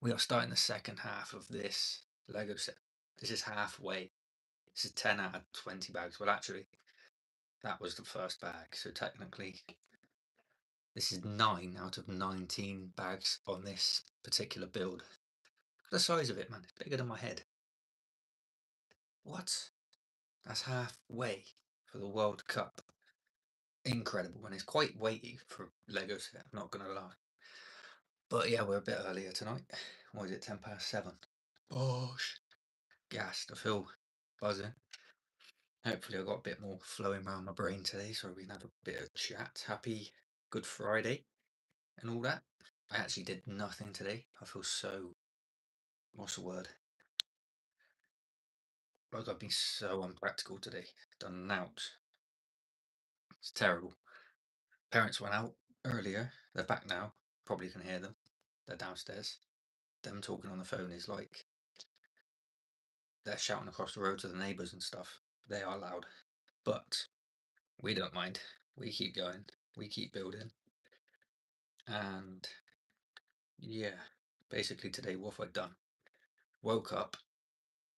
We are starting the second half of this Lego set. This is halfway. This is 10 out of 20 bags. Well, actually, that was the first bag. So technically, this is 9 out of 19 bags on this particular build. The size of it, man, it's bigger than my head. What? That's halfway for the World Cup. Incredible, and it's quite weighty for Lego set, I'm not going to lie. But yeah, we're a bit earlier tonight. What is it, 10 past 7? Bosh. Gassed, I feel buzzing. Hopefully I've got a bit more flowing around my brain today so we can have a bit of chat. Happy Good Friday and all that. I actually did nothing today. I feel so, what's the word? Like I've been so unpractical today. Done nought. It's terrible. Parents went out earlier. They're back now. Probably can hear them. They're downstairs. Them talking on the phone is like they're shouting across the road to the neighbours and stuff. They are loud. But we don't mind. We keep going. We keep building. And yeah, basically today what have I done? Woke up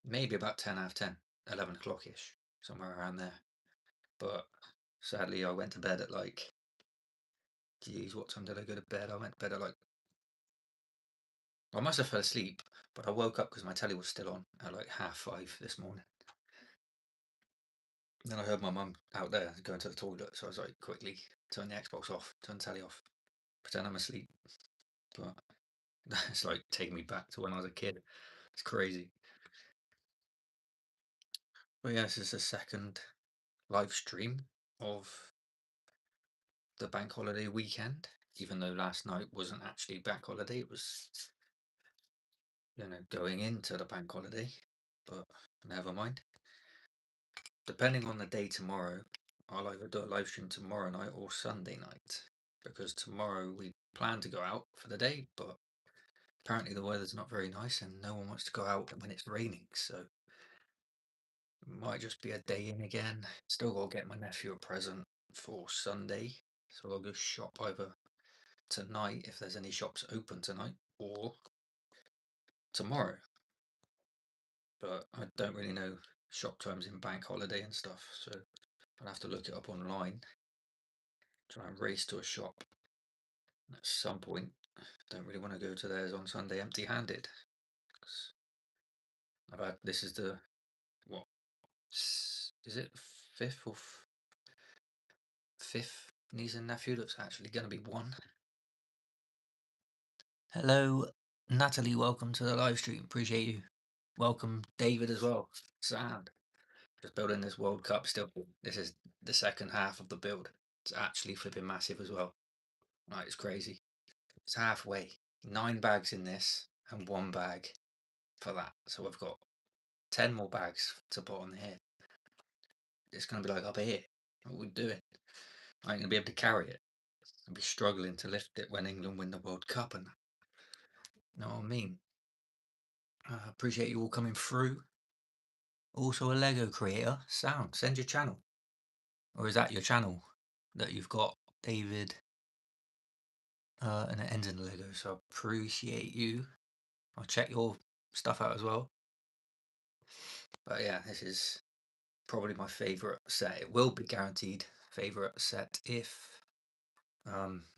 maybe about 10 half 10, 11 o'clock-ish, somewhere around there. But sadly I went to bed at like, geez, what time did I go to bed? I went to bed at like, I must have fell asleep, but I woke up because my telly was still on at like 5:30 this morning. Then I heard my mum out there going to the toilet, so I was like, quickly turn the Xbox off, turn the telly off, pretend I'm asleep. But it's like taking me back to when I was a kid. It's crazy. But yeah, this is the second live stream of the bank holiday weekend, even though last night wasn't actually bank holiday, it was, going into the bank holiday, but never mind. Depending on the day tomorrow, I'll either do a live stream tomorrow night or Sunday night, because tomorrow we plan to go out for the day, but apparently the weather's not very nice and no one wants to go out when it's raining, so it might just be a day in again. Still got to get my nephew a present for Sunday, so I'll go shop either tonight if there's any shops open tonight or tomorrow. But I don't really know shop times in bank holiday and stuff, so I'll have to look it up online. Try and race to a shop at some point. Don't really want to go to theirs on Sunday empty-handed. This is the what? Is it fifth niece and nephew that's actually going to be one? Hello, Natalie. Welcome to the live stream. Appreciate you. Welcome, David, as well. Sound. Just building this World Cup still. This is the second half of the build. It's actually flipping massive as well. Right, it's crazy. It's halfway. 9 bags in this and 1 bag for that. So I've got 10 more bags to put on here. It's going to be like up here. What are we doing? I ain't going to be able to carry it. I'll be struggling to lift it when England win the World Cup and that. Know what I mean? I appreciate you all coming through. Also a Lego creator. Sound. Send your channel. Or is that your channel that you've got, David? And it ends in Lego, so I appreciate you. I'll check your stuff out as well. But yeah, this is probably my favourite set. It will be guaranteed favourite set if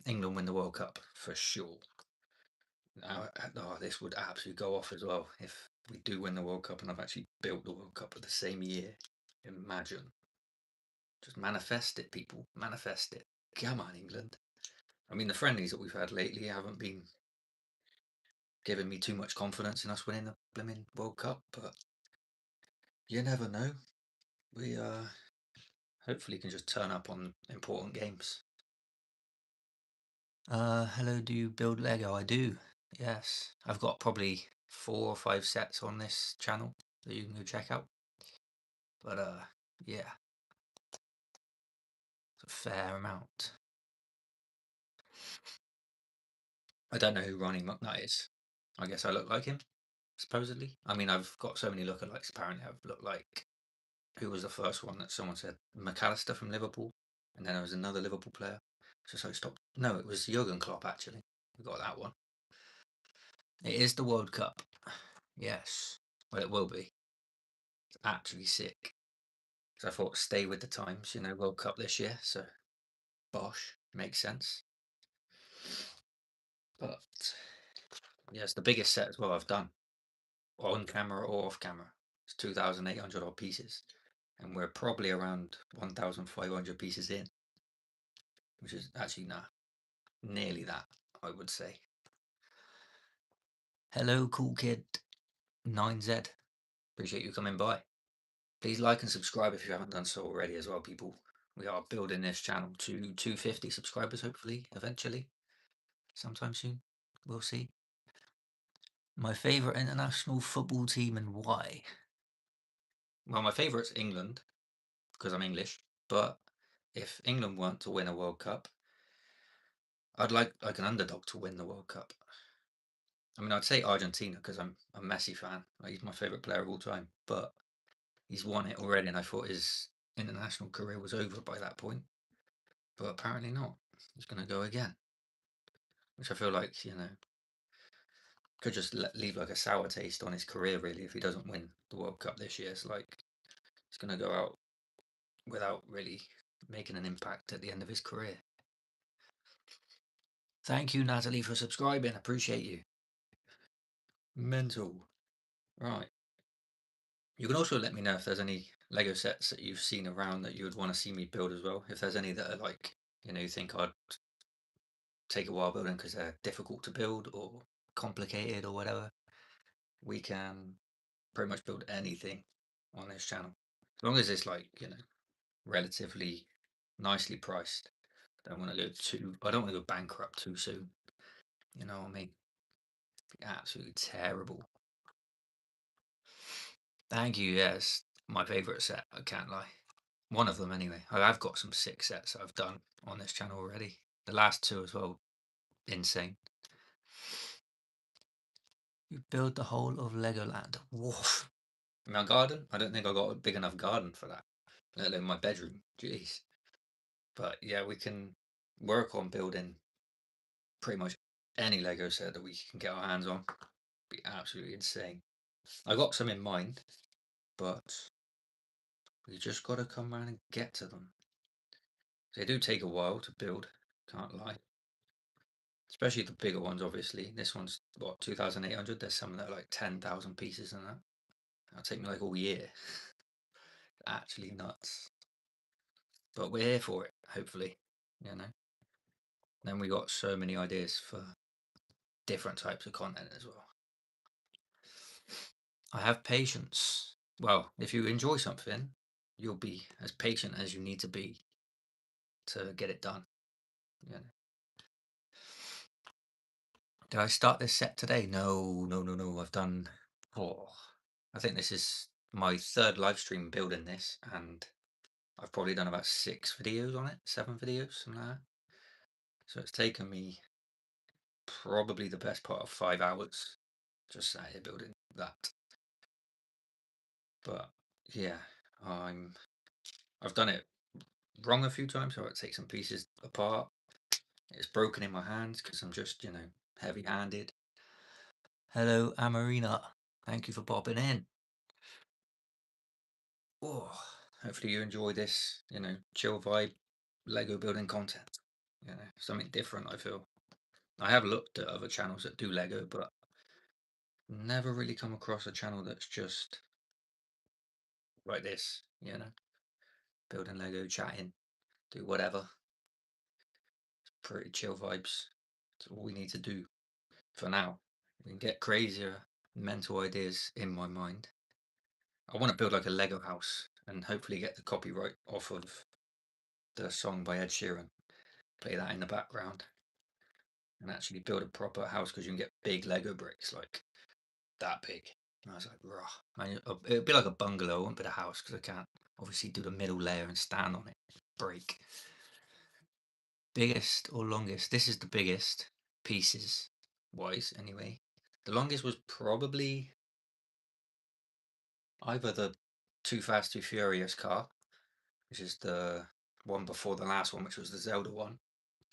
England win the World Cup, for sure. This would absolutely go off as well if we do win the World Cup and I've actually built the World Cup of the same year. Imagine. Just manifest it, people. Manifest it. Come on, England. I mean, the friendlies that we've had lately haven't been giving me too much confidence in us winning the blooming World Cup, but you never know. We hopefully can just turn up on important games. Hello, do you build Lego? I do, yes. I've got probably 4 or 5 sets on this channel that you can go check out. But yeah, it's a fair amount. I don't know who Ronnie McNutt is. I guess I look like him, supposedly. I mean, I've got so many lookalikes. Apparently, I've looked like, who was the first one that someone said? McAllister from Liverpool. And then there was another Liverpool player. Just like, stop. No, it was Jurgen Klopp, actually. We got that one. It is the World Cup. Yes. Well, it will be. It's actually sick. So I thought stay with the times, World Cup this year. So bosh, makes sense. But yeah, it's the biggest set as well I've done, on camera or off camera. It's 2,800 odd pieces, and we're probably around 1,500 pieces in, which is actually nearly that, I would say. Hello, cool kid 9Z. Appreciate you coming by. Please like and subscribe if you haven't done so already as well, people. We are building this channel to 250 subscribers, hopefully, eventually, sometime soon. We'll see. My favourite international football team and why? Well, my favourite's England, because I'm English. But if England weren't to win a World Cup, I'd like an underdog to win the World Cup. I mean, I'd say Argentina because I'm a Messi fan. Like, he's my favourite player of all time. But he's won it already, and I thought his international career was over by that point. But apparently not. He's going to go again, which I feel like, could just leave like a sour taste on his career, really, if he doesn't win the World Cup this year. It's like he's going to go out without really making an impact at the end of his career. Thank you, Natalie, for subscribing. Appreciate you. Mental. Right. You can also let me know if there's any Lego sets that you've seen around that you would want to see me build as well. If there's any that are like, you think I'd take a while building because they're difficult to build or complicated or whatever, we can pretty much build anything on this channel. As long as it's like, relatively nicely priced. I don't want to go bankrupt too soon. You know what I mean? Absolutely terrible. Thank you. Yes, my favorite set. I can't lie. One of them anyway. I've got some sick sets that I've done on this channel already. The last two as well, insane. You build the whole of Legoland. Woof. My garden? I don't think I got a big enough garden for that, let alone my bedroom. Jeez. But yeah, we can work on building pretty much any Lego set that we can get our hands on. Be absolutely insane. I got some in mind, but we just got to come around and get to them. They do take a while to build, can't lie. Especially the bigger ones, obviously. This one's, what, 2,800? There's some that are like 10,000 pieces and that. That'll take me like all year. Actually nuts. But we're here for it, hopefully, Then we got so many ideas for different types of content as well. I have patience. Well, if you enjoy something, you'll be as patient as you need to be to get it done. Did I start this set today? No. I've done, I think this is my third live stream building this, and I've probably done about 6 videos on it, 7 videos, something like that. So it's taken me probably the best part of 5 hours just sat here building that. But yeah, I've done it wrong a few times, so I take some pieces apart. It's broken in my hands because I'm just, heavy-handed. Hello, Amarina. Thank you for popping in. Oh, hopefully you enjoy this, chill vibe Lego building content. Something different, I feel. I have looked at other channels that do Lego, but never really come across a channel that's just like this, building Lego, chatting, do whatever. It's pretty chill vibes. That's all we need to do for now. We can get crazier mental ideas in my mind. I want to build like a Lego house and hopefully get the copyright off of the song by Ed Sheeran. Play that in the background and actually build a proper house because you can get big Lego bricks like that big. And I was like, rah. It'd be like a bungalow, it wouldn't be a house because I can't obviously do the middle layer and stand on it. Break. Biggest or longest? This is the biggest pieces wise anyway. The longest was probably either the Too Fast Too Furious car, which is the one before the last one, which was the Zelda one,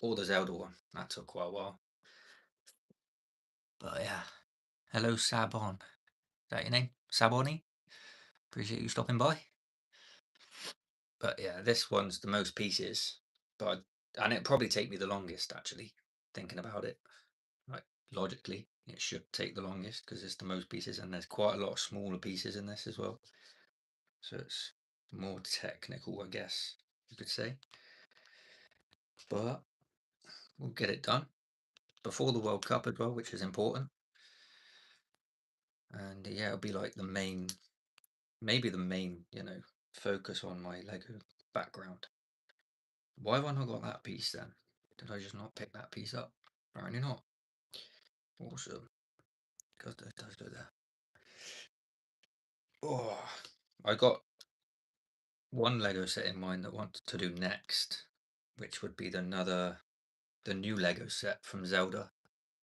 or the Zelda one. That took quite a while. But yeah, Hello, Sabon. Is that your name? Saboni? Appreciate you stopping by. But yeah, this one's the most pieces, and it'd probably take me the longest actually, thinking about it. Like logically, it should take the longest because it's the most pieces, and there's quite a lot of smaller pieces in this as well. So it's more technical, I guess you could say. But we'll get it done before the World Cup as well, which is important. And yeah, it'll be like maybe the main, focus on my Lego background. Why have I not got that piece then? Did I just not pick that piece up? Apparently not. Awesome. Because it does go there. Oh, I got one Lego set in mind that I want to do next, which would be the new Lego set from Zelda.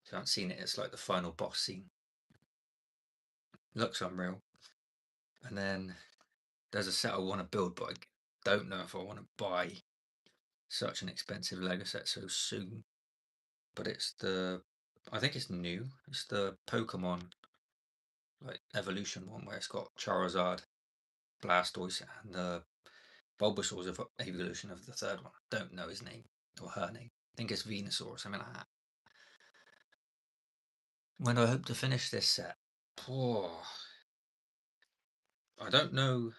If you haven't seen it, it's like the final boss scene. Looks unreal. And then there's a set I want to build, but I don't know if I want to buy such an expensive Lego set so soon. But I think it's new. It's the Pokemon like evolution one where it's got Charizard, Blastoise, and the Bulbasaur's evolution of the third one. I don't know his name or her name. I think it's Venusaur or something like that. When do I hope to finish this set? Oh, I don't know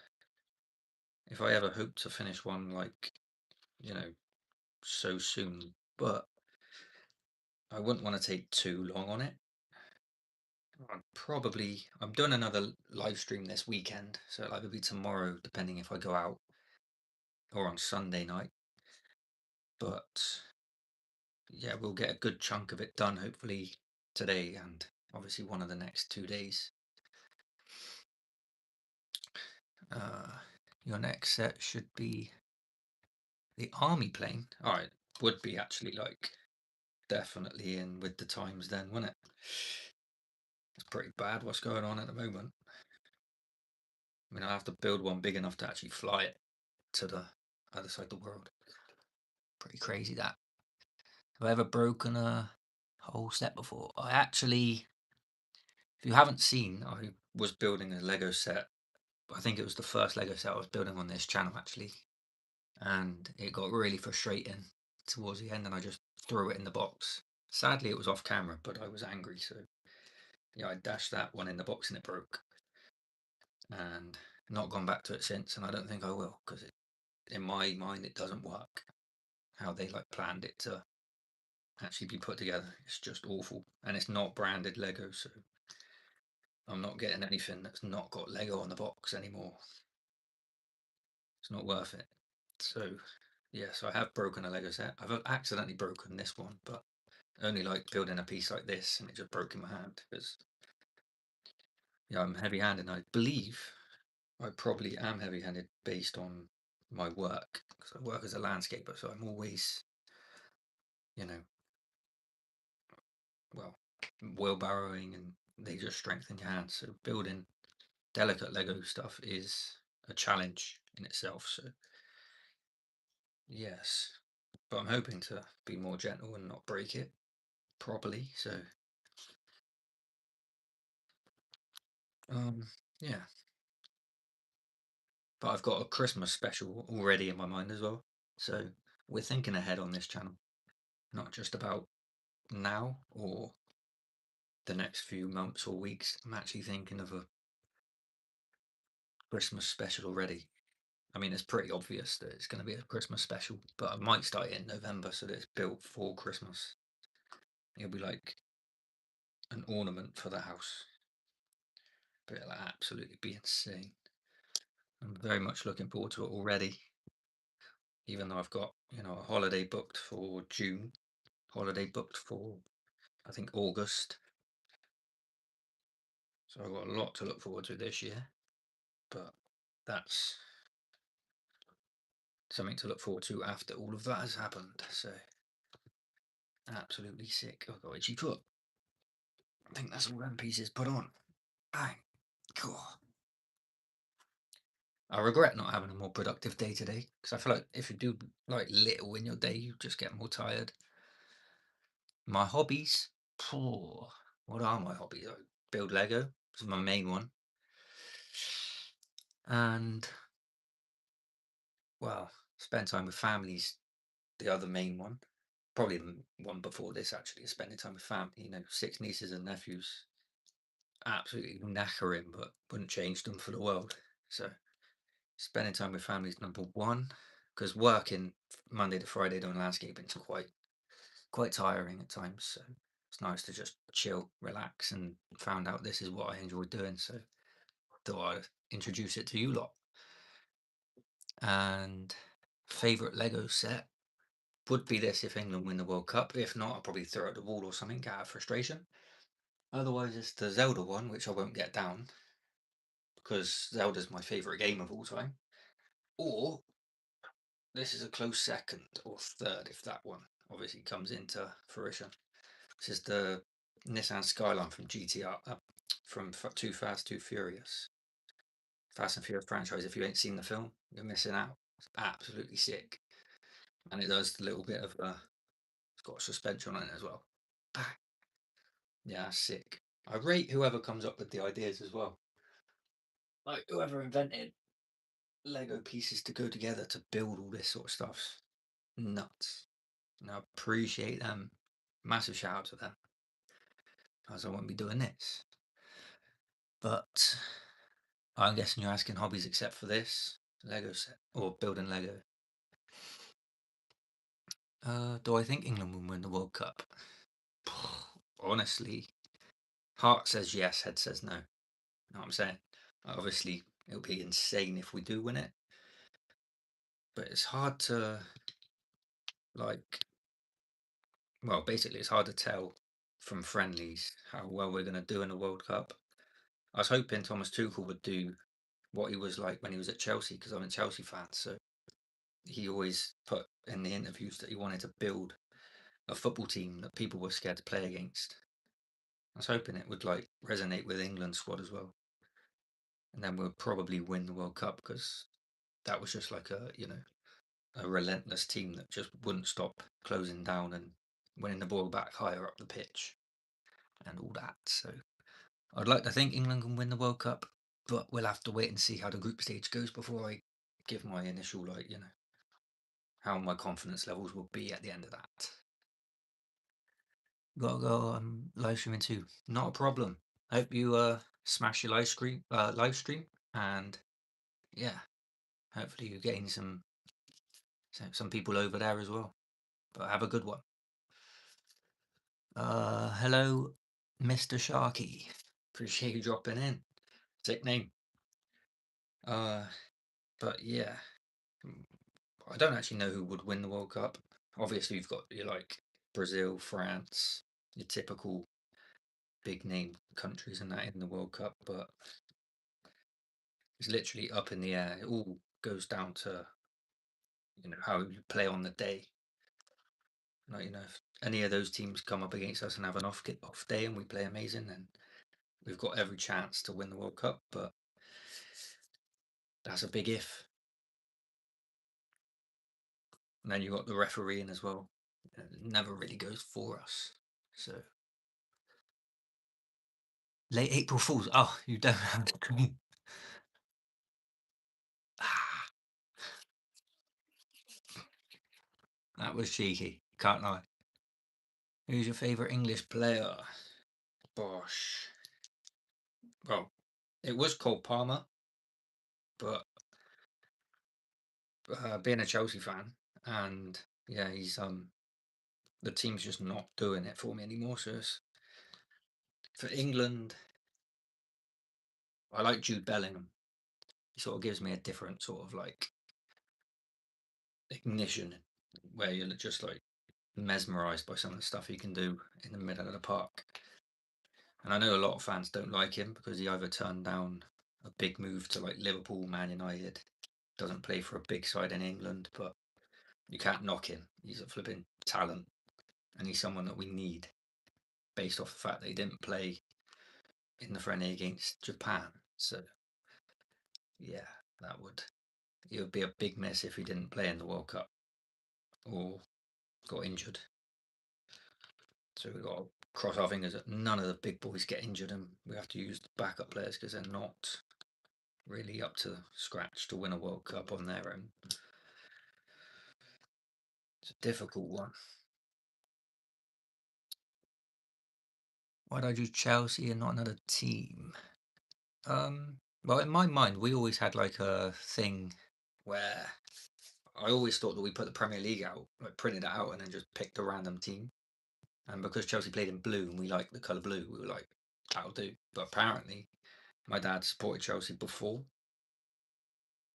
if I ever hope to finish one like, so soon, but I wouldn't want to take too long on it. I'm doing another live stream this weekend, so it'll either be tomorrow, depending if I go out, or on Sunday night. But yeah, we'll get a good chunk of it done, hopefully today, and obviously one of the next 2 days. Your next set should be the army plane. Oh, it would be actually like definitely in with the times then, wouldn't it? It's pretty bad what's going on at the moment. I mean, I have to build one big enough to actually fly it to the other side of the world. Pretty crazy that. Have I ever broken a whole set before? If you haven't seen, I was building a Lego set. I think it was the first Lego set I was building on this channel actually. And it got really frustrating towards the end and I just threw it in the box. Sadly, it was off camera, but I was angry. So yeah, I dashed that one in the box and it broke. And not gone back to it since. And I don't think I will because in my mind, it doesn't work how they like planned it to actually be put together. It's just awful. And it's not branded Lego. So I'm not getting anything that's not got Lego on the box anymore. It's not worth it. So yes, I have broken a Lego set. I've accidentally broken this one, but only like building a piece like this, and it just broke in my hand because I'm heavy-handed. And I believe I probably am heavy-handed based on my work because I work as a landscaper, so I'm always, well, wheelbarrowing, and they just strengthen your hands. So building delicate Lego stuff is a challenge in itself. So yes, but I'm hoping to be more gentle and not break it properly. So yeah. But I've got a Christmas special already in my mind as well. So we're thinking ahead on this channel, not just about now or the next few months or weeks. I'm actually thinking of a Christmas special already. I mean, it's pretty obvious that it's going to be a Christmas special, but I might start it in November so that it's built for Christmas. It'll be like an ornament for the house. But it'll absolutely be insane. I'm very much looking forward to it already. Even though I've got, a holiday booked for June, holiday booked for, I think, August. So I've got a lot to look forward to this year, but that's something to look forward to after all of that has happened. So absolutely sick. I've got itchy foot. I think that's all them pieces put on. Bang. Cool. I regret not having a more productive day today because I feel like if you do like little in your day, you just get more tired. My hobbies. What are my hobbies? build Lego. This is my main one. And, well, spend time with families, the other main one. Probably the one before this, actually, is spending time with family. You know, 6 nieces and nephews. Absolutely knackering, but wouldn't change them for the world. So spending time with family is number one, because working Monday to Friday doing landscaping is quite tiring at times. So it's nice to just chill, relax, and found out this is what I enjoy doing. So thought I'd introduce it to you lot. And favorite Lego set would be this if England win the World Cup. If not, I'll probably throw it at the wall or something, get out of frustration. Otherwise, it's the Zelda one, which I won't get down because Zelda's my favorite game of all time. Or this is a close second or third if that one obviously comes into fruition. This is the Nissan Skyline from GTR, from Too Fast, Too Furious. Fast and Furious franchise. If you ain't seen the film, you're missing out. It's absolutely sick. And it does a little bit of it's got a suspension on it as well. Yeah, sick. I rate whoever comes up with the ideas as well. Like whoever invented Lego pieces to go together to build all this sort of stuff. Nuts. And I appreciate them. Massive shout out to them. As I won't be doing this. But I'm guessing you're asking hobbies except for this Lego set or building Lego. Do I think England will win the World Cup? Honestly, heart says yes, head says no. You know what I'm saying? Obviously, it'll be insane if we do win it. But it's hard to, like, well, basically, it's hard to tell from friendlies how well we're going to do in the World Cup. I was hoping Thomas Tuchel would do what he was like when he was at Chelsea, because I'm a Chelsea fan. So he always put in the interviews that he wanted to build a football team that people were scared to play against. I was hoping it would like resonate with England's squad as well, and then we'll probably win the World Cup because that was just like a relentless team that just wouldn't stop closing down and winning the ball back higher up the pitch and all that. So I'd like to think England can win the World Cup, but we'll have to wait and see how the group stage goes before I give my initial how my confidence levels will be at the end of that. Gotta go live streaming too. Not a problem. I hope you smash your live stream, and yeah, hopefully you gain some people over there as well. But have a good one. Hello, Mr. Sharky. Appreciate you dropping in. Sick name. But yeah, I don't actually know who would win the World Cup. Obviously, you've got your like Brazil, France, your typical big name countries and that in the World Cup, but it's literally up in the air. It all goes down to how you play on the day. Like if any of those teams come up against us and have an off day and we play amazing, then we've got every chance to win the World Cup. But that's a big if. And then you got the refereeing as well. It never really goes for us. So late April Fools. Oh, you don't have the green. Ah, that was cheeky. Can't lie. Who's your favourite English player? Bosh. Well, it was Cole Palmer, but being a Chelsea fan, and yeah, he's the team's just not doing it for me anymore. So for England, I like Jude Bellingham. He sort of gives me a different sort of like ignition, where you're just like mesmerised by some of the stuff he can do in the middle of the park. And I know a lot of fans don't like him because he either turned down a big move to like Liverpool, Man United, doesn't play for a big side in England, but you can't knock him. He's a flipping talent, and he's someone that we need based off the fact that he didn't play in the friendly against Japan. So yeah, it would be a big miss if he didn't play in the World Cup or got injured. So we got to cross our fingers that none of the big boys get injured and we have to use the backup players because they're not really up to scratch to win a World Cup on their own. It's a difficult one. Why'd I do Chelsea and not another team? Well, in my mind, we always had like a thing where I always thought that we put the Premier League out, like printed it out, and then just picked a random team. And because Chelsea played in blue and we like the colour blue, we were like, that'll do. But apparently, my dad supported Chelsea before.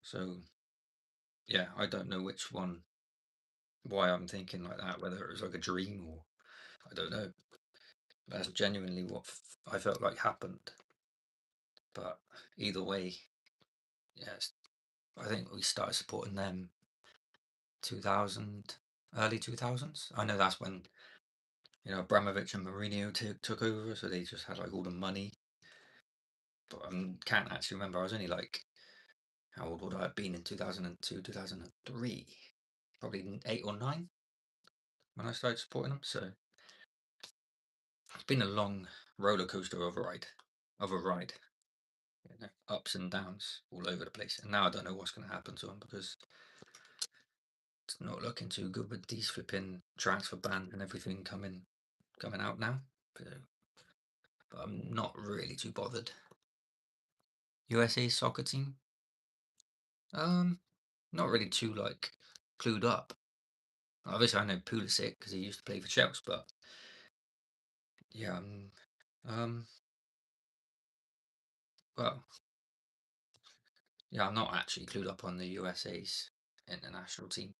So, yeah, I don't know which one, why I'm thinking like that, whether it was like a dream or I don't know. That's genuinely what I felt like happened. But either way, yes, I think we started supporting them 2000, early 2000s. I know that's when, Abramovich and Mourinho took over, so they just had like all the money. But I can't actually remember. I was only like, how old would I have been in 2002, 2003? Probably 8 or 9 when I started supporting them. So it's been a long roller coaster of a ride, ups and downs all over the place. And now I don't know what's going to happen to them because it's not looking too good with these flipping transfer bans and everything coming out now. But I'm not really too bothered. USA soccer team? Not really too like clued up. Obviously, I know Pulisic because he used to play for Chelsea, but yeah, well, yeah, I'm not actually clued up on the USA's international team.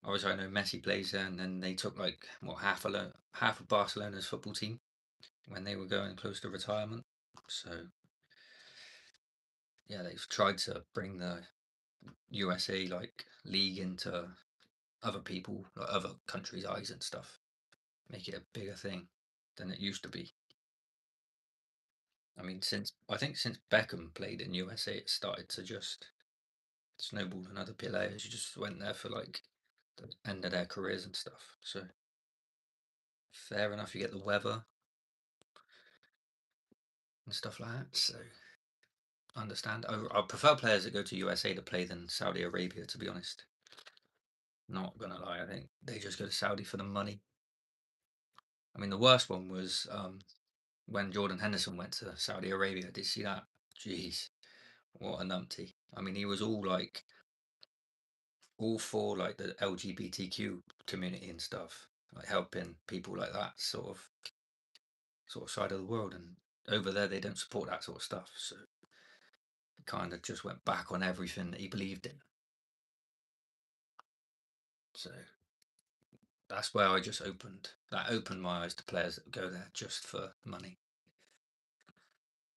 Obviously, I know Messi plays there, and then they took like half of Barcelona's football team when they were going close to retirement. So yeah, they've tried to bring the USA like league into other people, like other countries' eyes and stuff, make it a bigger thing than it used to be. I mean, since Beckham played in USA, it started to just snowball, and other players who just went there for like the end of their careers and stuff. So fair enough, you get the weather and stuff like that. So I understand. I prefer players that go to USA to play than Saudi Arabia, to be honest. Not gonna lie, I think they just go to Saudi for the money. I mean, the worst one was when Jordan Henderson went to Saudi Arabia. Did you see that? Jeez, what a numpty. I mean, he was all for like the LGBTQ community and stuff, like helping people like that sort of side of the world. And over there, they don't support that sort of stuff. So he kind of just went back on everything that he believed in. So that's where I just opened my eyes to players that go there just for money.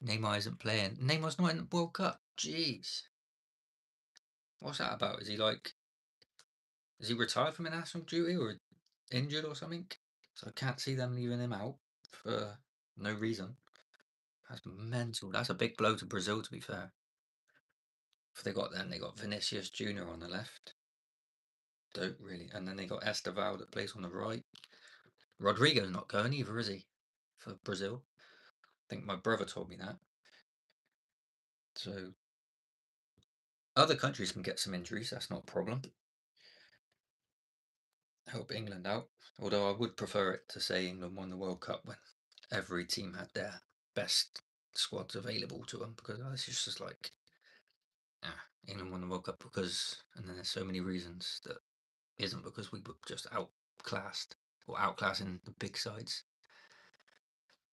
Neymar isn't playing. Neymar's not in the World Cup. Jeez. What's that about? Is he retired from international duty or injured or something? So I can't see them leaving him out for no reason. That's mental. That's a big blow to Brazil, to be fair. If they got Vinicius Junior on the left. Don't really. And then they got Esteval that plays on the right. Rodrigo's not going either, is he? For Brazil. I think my brother told me that. So other countries can get some injuries. That's not a problem. Help England out. Although I would prefer it to say England won the World Cup when every team had their best squads available to them, because it's just like, England won the World Cup because, and then there's so many reasons that isn't because we were just outclassed or outclassing the big sides.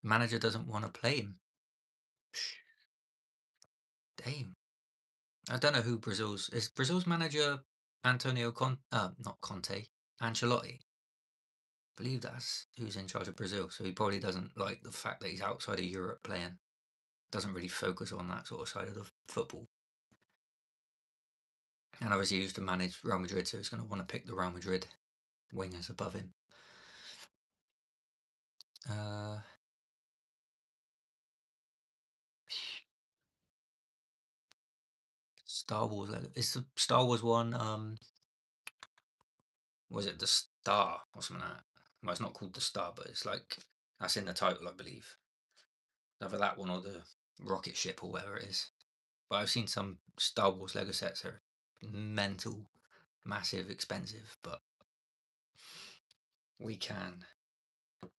Manager doesn't want to play him. Damn. I don't know who Brazil's manager Antonio not Conte, Ancelotti. I believe that's who's in charge of Brazil. So he probably doesn't like the fact that he's outside of Europe playing. Doesn't really focus on that sort of side of the football. And obviously he used to manage Real Madrid, so he's going to want to pick the Real Madrid wingers above him. Star Wars. It's the Star Wars one. Was it the Star or something like that? Well, it's not called the Star, but it's like that's in the title, I believe. Either that one or the rocket ship or whatever it is. But I've seen some Star Wars Lego sets that are mental, massive, expensive, but we can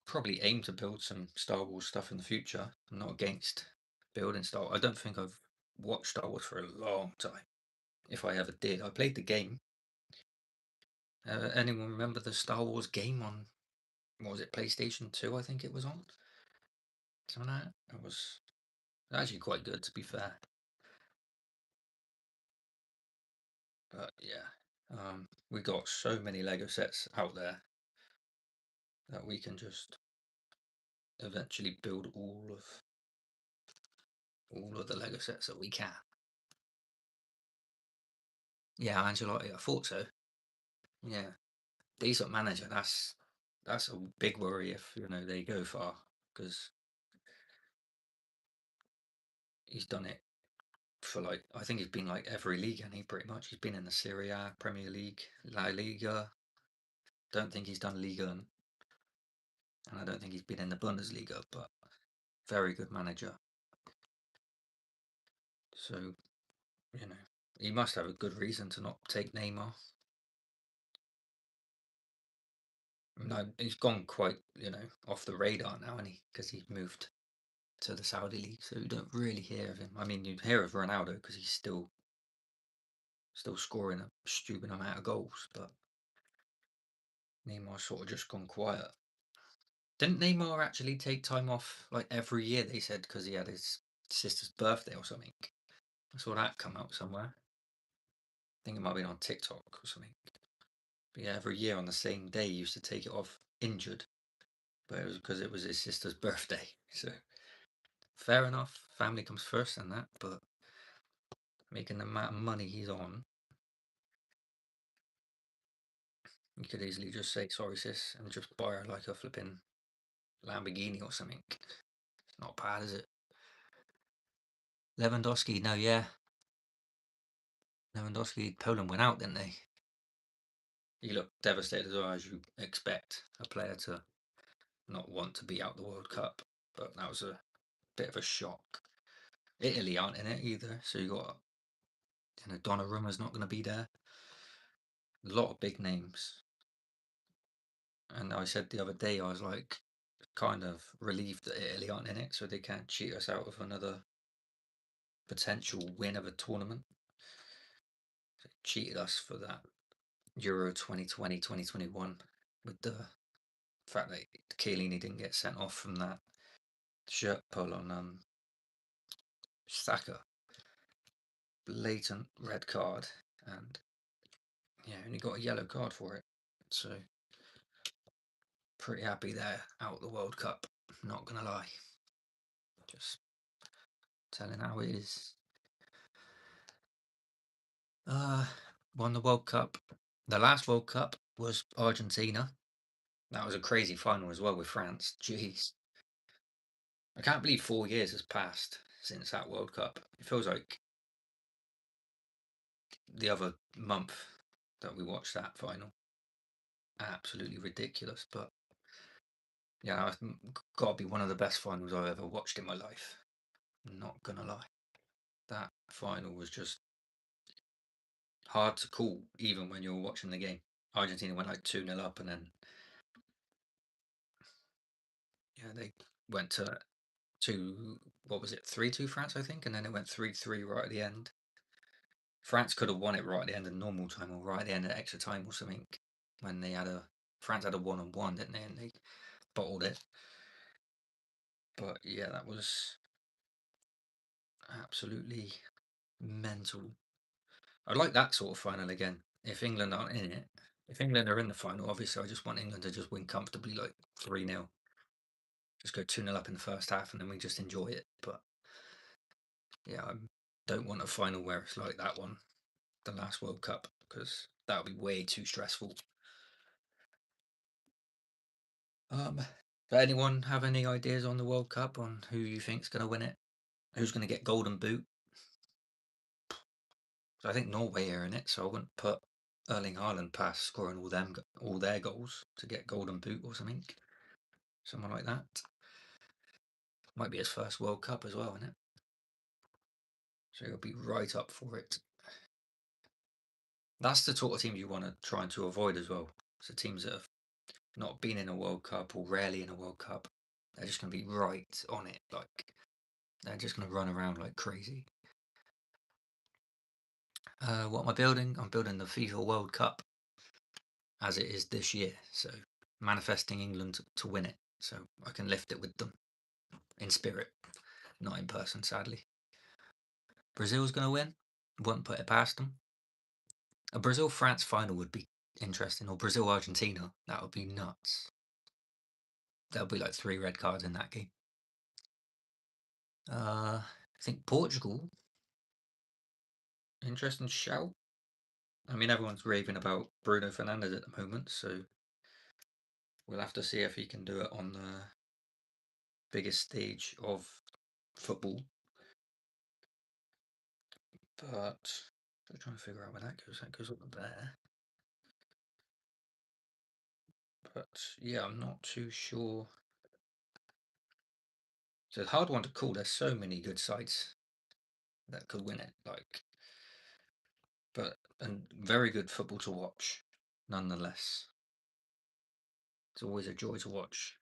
probably aim to build some Star Wars stuff in the future. I'm not against building Star Wars. I don't think I've watched Star Wars for a long time. If I ever did, I played the game. Anyone remember the Star Wars game on, what was it, PlayStation 2, I think it was on? Something like that. It was actually quite good, to be fair. But yeah, we got so many Lego sets out there that we can just eventually build all of the Lego sets that we can. Yeah, Angelotti, I thought so. Yeah, decent manager. That's a big worry if they go far, because he's done it for, like, I think he's been like every league, and he pretty much he's been in the Serie A, Premier League, La Liga. Don't think he's done Liga, and I don't think he's been in the Bundesliga, but very good manager. So he must have a good reason to not take Neymar. No, he's gone quite off the radar now, and because he's moved to the Saudi league, so you don't really hear of him. I mean, you hear of Ronaldo because he's still scoring a stupid amount of goals, but Neymar's sort of just gone quiet. Didn't Neymar actually take time off like every year, they said, because he had his sister's birthday or something? I saw that come out somewhere. I think it might have been on TikTok or something. But yeah, every year on the same day he used to take it off injured, but it was because it was his sister's birthday. So fair enough, family comes first and that, but making the amount of money he's on, you could easily just say sorry sis and just buy her like a flipping Lamborghini or something. It's not bad, is it? Lewandowski, no, yeah. Lewandowski, Poland went out, didn't they? He looked devastated as well, as you expect a player to not want to be out the World Cup, but that was a bit of a shock. Italy aren't in it either, so you got Donnarumma's not going to be there. A lot of big names, and I said the other day I was like kind of relieved that Italy aren't in it, so they can't cheat us out of another potential win of a tournament. They cheated us for that Euro 2020 2021 with the fact that Chiellini didn't get sent off from that shirt pull on Saka. Blatant red card, and yeah, only got a yellow card for it. So pretty happy they're out the World Cup. Not gonna lie, just telling how it is. Won the World Cup. The last World Cup was Argentina. That was a crazy final as well with France. Jeez, I can't believe 4 years has passed since that World Cup. It feels like the other month that we watched that final. Absolutely ridiculous, but yeah, it's got to be one of the best finals I've ever watched in my life. Not gonna lie, that final was just hard to call, even when you were watching the game. Argentina went like 2-0 up, and then they went to what was it, 3-2 France, I think, and then it went 3-3 right at the end. France could have won it right at the end of normal time, or right at the end of extra time or something, when France had a 1-on-1, didn't they, and they bottled it. But yeah, that was absolutely mental. I'd like that sort of final again. If England aren't in it, if England are in the final, obviously I just want England to just win comfortably, like 3-0. Just go 2-0 up in the first half, and then we just enjoy it. But yeah, I don't want a final where it's like that one, the last World Cup, because that would be way too stressful. Does anyone have any ideas on the World Cup, on who you think's going to win it? Who's going to get Golden Boot? I think Norway are in it, so I wouldn't put Erling Haaland pass, scoring all their goals to get Golden Boot or something. Someone like that. Might be his first World Cup as well, isn't it? So he'll be right up for it. That's the sort of teams you want to try to avoid as well. So teams that have not been in a World Cup or rarely in a World Cup, they're just going to be right on it. Like, they're just going to run around like crazy. What am I building? I'm building the FIFA World Cup as it is this year. So manifesting England to win it. So I can lift it with them in spirit, not in person, sadly. Brazil's going to win. Won't put it past them. A Brazil-France final would be interesting, or Brazil-Argentina. That would be nuts. There'll be like 3 red cards in that game. I think Portugal. Interesting shout. I mean, everyone's raving about Bruno Fernandes at the moment, so we'll have to see if he can do it on the biggest stage of football. But I'm trying to figure out where that goes. That goes up there. But yeah, I'm not too sure. It's a hard one to call. There's so many good sides that could win it. And very good football to watch, nonetheless. It's always a joy to watch.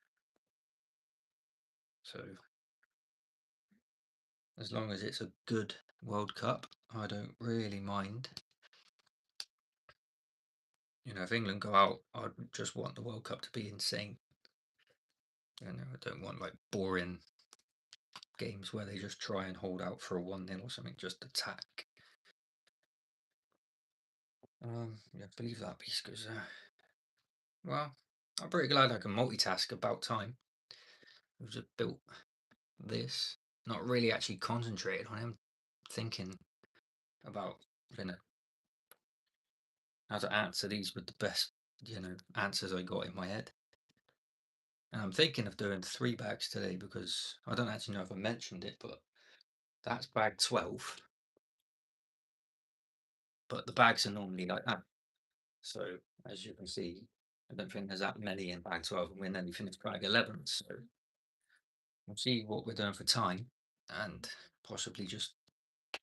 So as long as it's a good World Cup, I don't really mind. You know, if England go out, I'd just want the World Cup to be insane. You know, I don't want like boring games where they just try and hold out for a 1-0 or something, just attack. Yeah, I believe that piece goes there. Well, I'm pretty glad I can multitask. About time. I've just built this, not really actually concentrated on him, thinking about, you know, how to answer these with the best, you know, answers I got in my head. And I'm thinking of doing 3 bags today because I don't actually know if I mentioned it, but that's bag 12. But the bags are normally like that. So as you can see, I don't think there's that many in bag 12, and we're nearly finished bag 11. So we'll see what we're doing for time and possibly just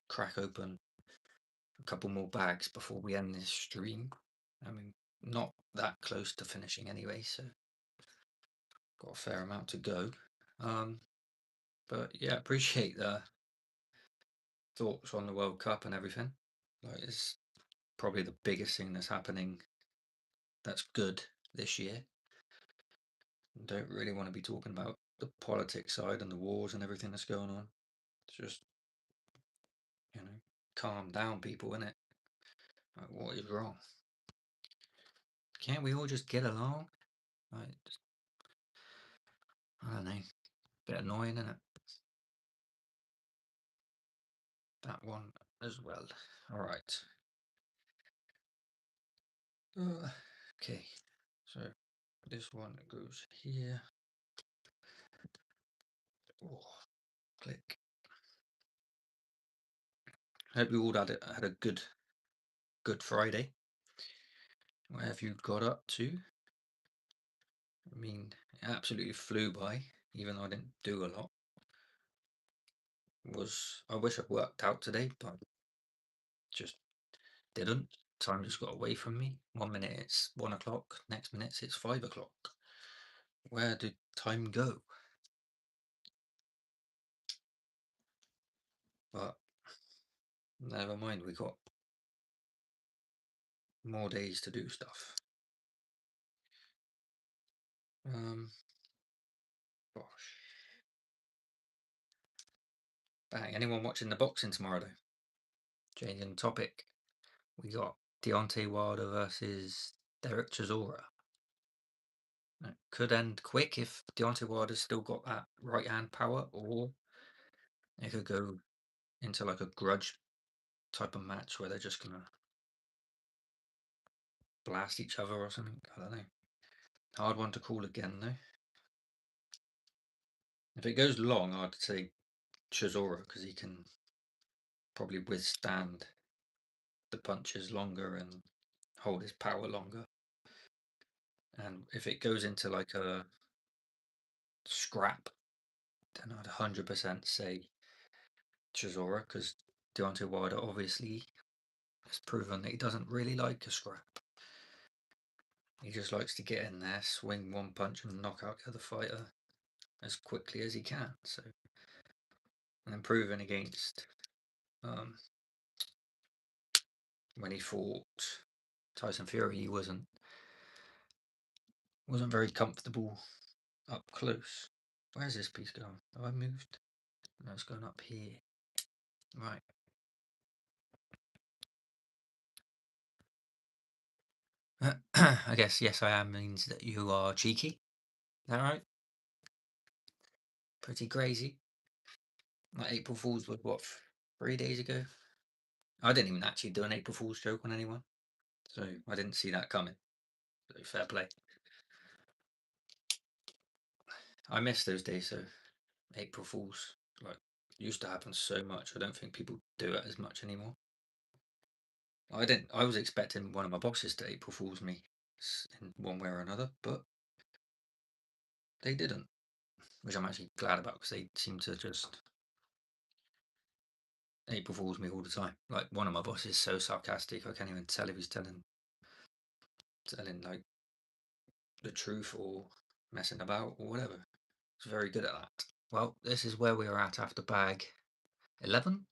crack open a couple more bags before we end this stream. I mean, not that close to finishing anyway, so got a fair amount to go. But yeah, appreciate the thoughts on the World Cup and everything. Like, it's probably the biggest thing that's happening that's good this year. Don't really want to be talking about the politics side and the wars and everything that's going on. It's just, you know, calm down, people, innit? Like, what is wrong? Can't we all just get along? Like, I don't know. Bit annoying, isn't it? That one as well. All right. Okay. So this one goes here. Oh, click. Hope you all had a good Friday. Where have you got up to? I mean, it absolutely flew by, even though I didn't do a lot. I wish I'd worked out today, but just didn't. Time just got away from me. 1 minute it's 1 o'clock, next minute it's 5 o'clock. Where did time go? But never mind, we got more days to do stuff. Gosh. Bang. Anyone watching the boxing tomorrow though? Changing the topic. We got Deontay Wilder versus Derek Chisora. It could end quick if Deontay Wilder's still got that right hand power, or it could go into like a grudge type of match where they're just gonna blast each other or something. I don't know. Hard one to call again though. If it goes long, I'd say Chisora because he can probably withstand the punches longer and hold his power longer. And if it goes into like a scrap, then I'd 100% say Chisora, because Deontay Wilder obviously has proven that he doesn't really like a scrap. He just likes to get in there, swing one punch, and knock out the other fighter as quickly as he can. So, and then proven against when he fought Tyson Fury, he wasn't very comfortable up close. Where's this piece going? Have I moved? No, it's going up here. Right. I guess yes, I am means that you are cheeky. Is that right? Pretty crazy. Like April Fool's was what, 3 days ago? I didn't even actually do an April Fool's joke on anyone, so I didn't see that coming. So fair play. I miss those days. So April Fool's like used to happen so much. I don't think people do it as much anymore. I didn't. I was expecting one of my bosses to April Fool's me in one way or another, but they didn't, which I'm actually glad about because they seem to just April Fool's me all the time. Like one of my bosses is so sarcastic, I can't even tell if he's telling like the truth or messing about or whatever. He's very good at that. Well, this is where we are at after bag 11.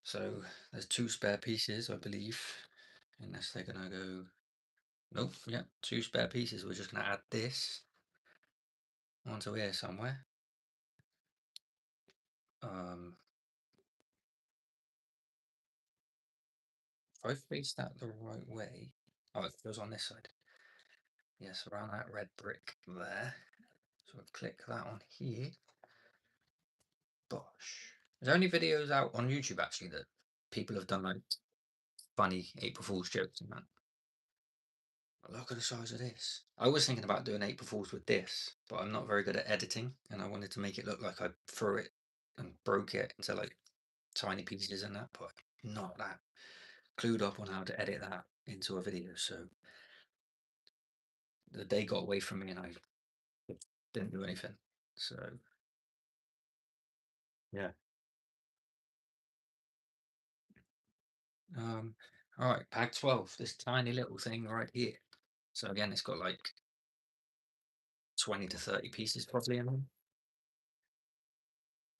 So there's 2 spare pieces, I believe, unless they're gonna go. Nope, yeah, 2 spare pieces. We're just gonna add this onto here somewhere. If I face that the right way, oh, it goes on this side. Yes, around that red brick there. So we'll click that on here. Bosh. There's only videos out on YouTube actually that people have done like funny April Fool's jokes and that. Look at the size of this. I was thinking about doing April Fools with this, but I'm not very good at editing, and I wanted to make it look like I threw it and broke it into like tiny pieces and that, but not that clued up on how to edit that into a video. So the day got away from me, and I didn't do anything. So yeah. All right, bag 12. This tiny little thing right here. So again, it's got like 20 to 30 pieces probably in them.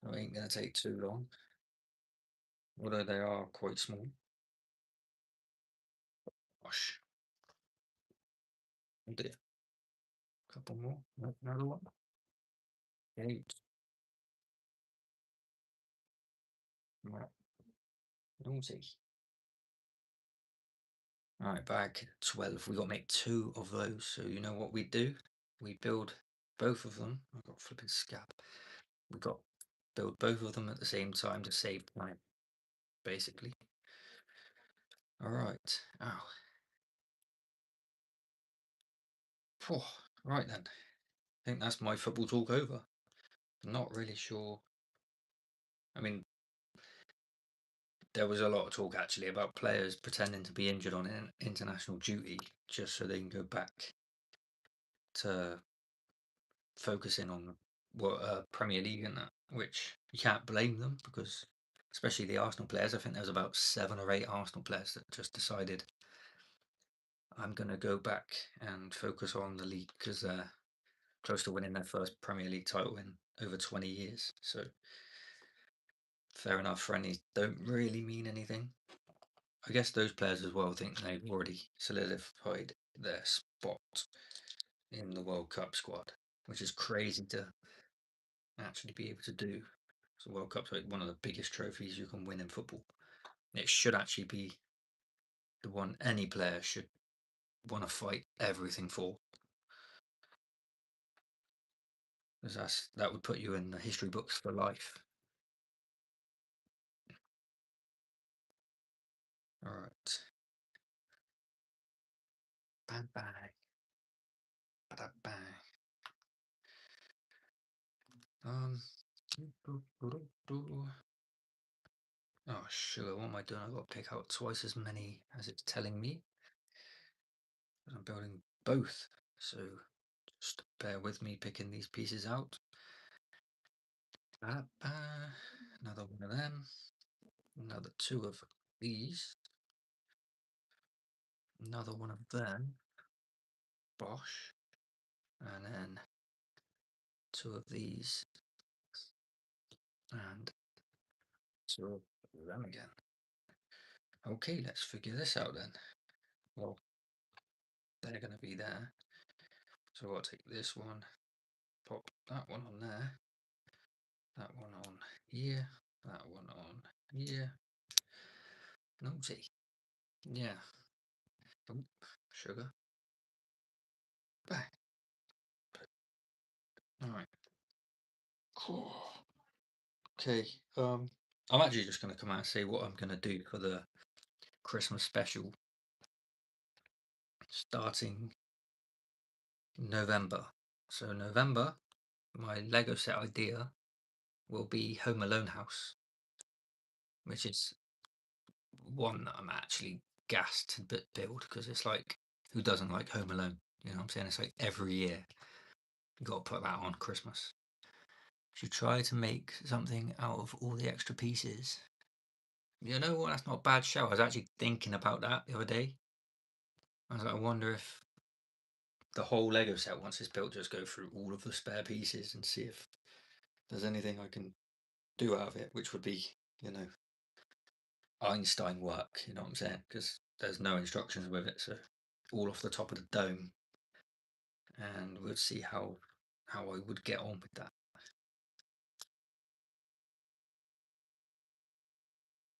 So it ain't gonna take too long, although they are quite small. Gosh, oh dear. Couple more. Nope, another one. 8. Right. Naughty. All right, bag 12. We got to make 2 of those. So you know what we do? We build both of them. I've got flipping scab. We got build both of them at the same time to save time, basically. All right. Ow. Phew. Right then. I think that's my football talk over. Not really sure. I mean, there was a lot of talk actually about players pretending to be injured on international duty just so they can go back to focusing on what Premier League and that, which you can't blame them because, especially the Arsenal players, I think there was about 7 or 8 Arsenal players that just decided I'm going to go back and focus on the league because they're close to winning their first Premier League title in over 20 years. So fair enough, friendlies don't really mean anything. I guess those players as well think they've already solidified their spot in the World Cup squad, which is crazy to actually be able to do. So World Cup's like one of the biggest trophies you can win in football. It should actually be the one any player should want to fight everything for. Because that would put you in the history books for life. All right. Bang bang. Bada bang. Oh sugar. What am I doing? I've got to pick out twice as many as it's telling me. I'm building both. So just bear with me picking these pieces out. Another one of them. Another two of these. Another one of them. Bosh. And then two of these. And two of them again. Okay, let's figure this out then. Well, they're going to be there. So I'll take this one, pop that one on there, that one on here, that one on here. Naughty. Yeah. Oh, sugar. Back. Alright. Cool. Okay. I'm actually just going to come out and say what I'm going to do for the Christmas special starting November. So November, my Lego set idea will be Home Alone house, which is one that I'm actually gassed to build because it's like, who doesn't like Home Alone? You know what I'm saying? It's like every year you got to put that on Christmas. Should try to make something out of all the extra pieces. You know what? That's not a bad show. I was actually thinking about that the other day. I was like, I wonder if the whole Lego set, once it's built, just go through all of the spare pieces and see if there's anything I can do out of it, which would be, you know, Einstein work. You know what I'm saying? Because there's no instructions with it, so all off the top of the dome, and we'll see how I would get on with that.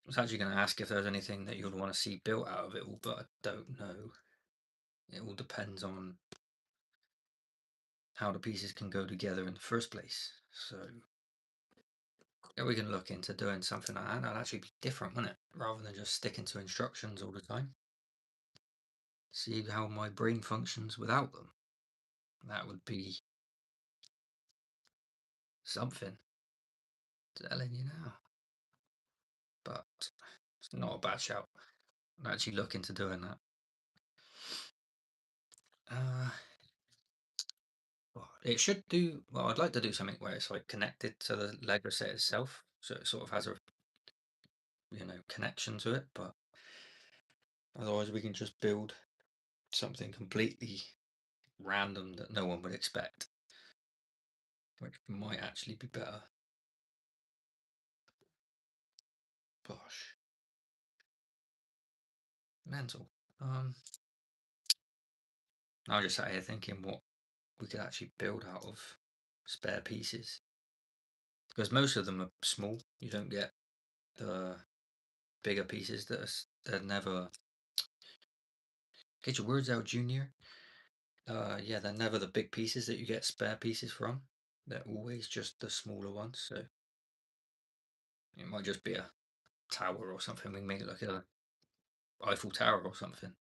I was actually going to ask if there's anything that you'd want to see built out of it all, but I don't know. It all depends on how the pieces can go together in the first place. So yeah, we can look into doing something like that. That'd actually be different, wouldn't it? Rather than just sticking to instructions all the time. See how my brain functions without them. That would be something. Telling you now. But it's not a bad shout. I'm actually looking to doing that. Well, it should do. Well, I'd like to do something where it's like connected to the Lego set itself, so it sort of has a connection to it. But otherwise, we can just build something completely random that no one would expect, which might actually be better. Gosh, mental. I just sat here thinking what we could actually build out of spare pieces, because most of them are small. You don't get the bigger pieces that they're never. Get your words out, Junior. Yeah, they're never the big pieces that you get spare pieces from. They're always just the smaller ones. So it might just be a tower or something. We can make it like a Eiffel Tower or something.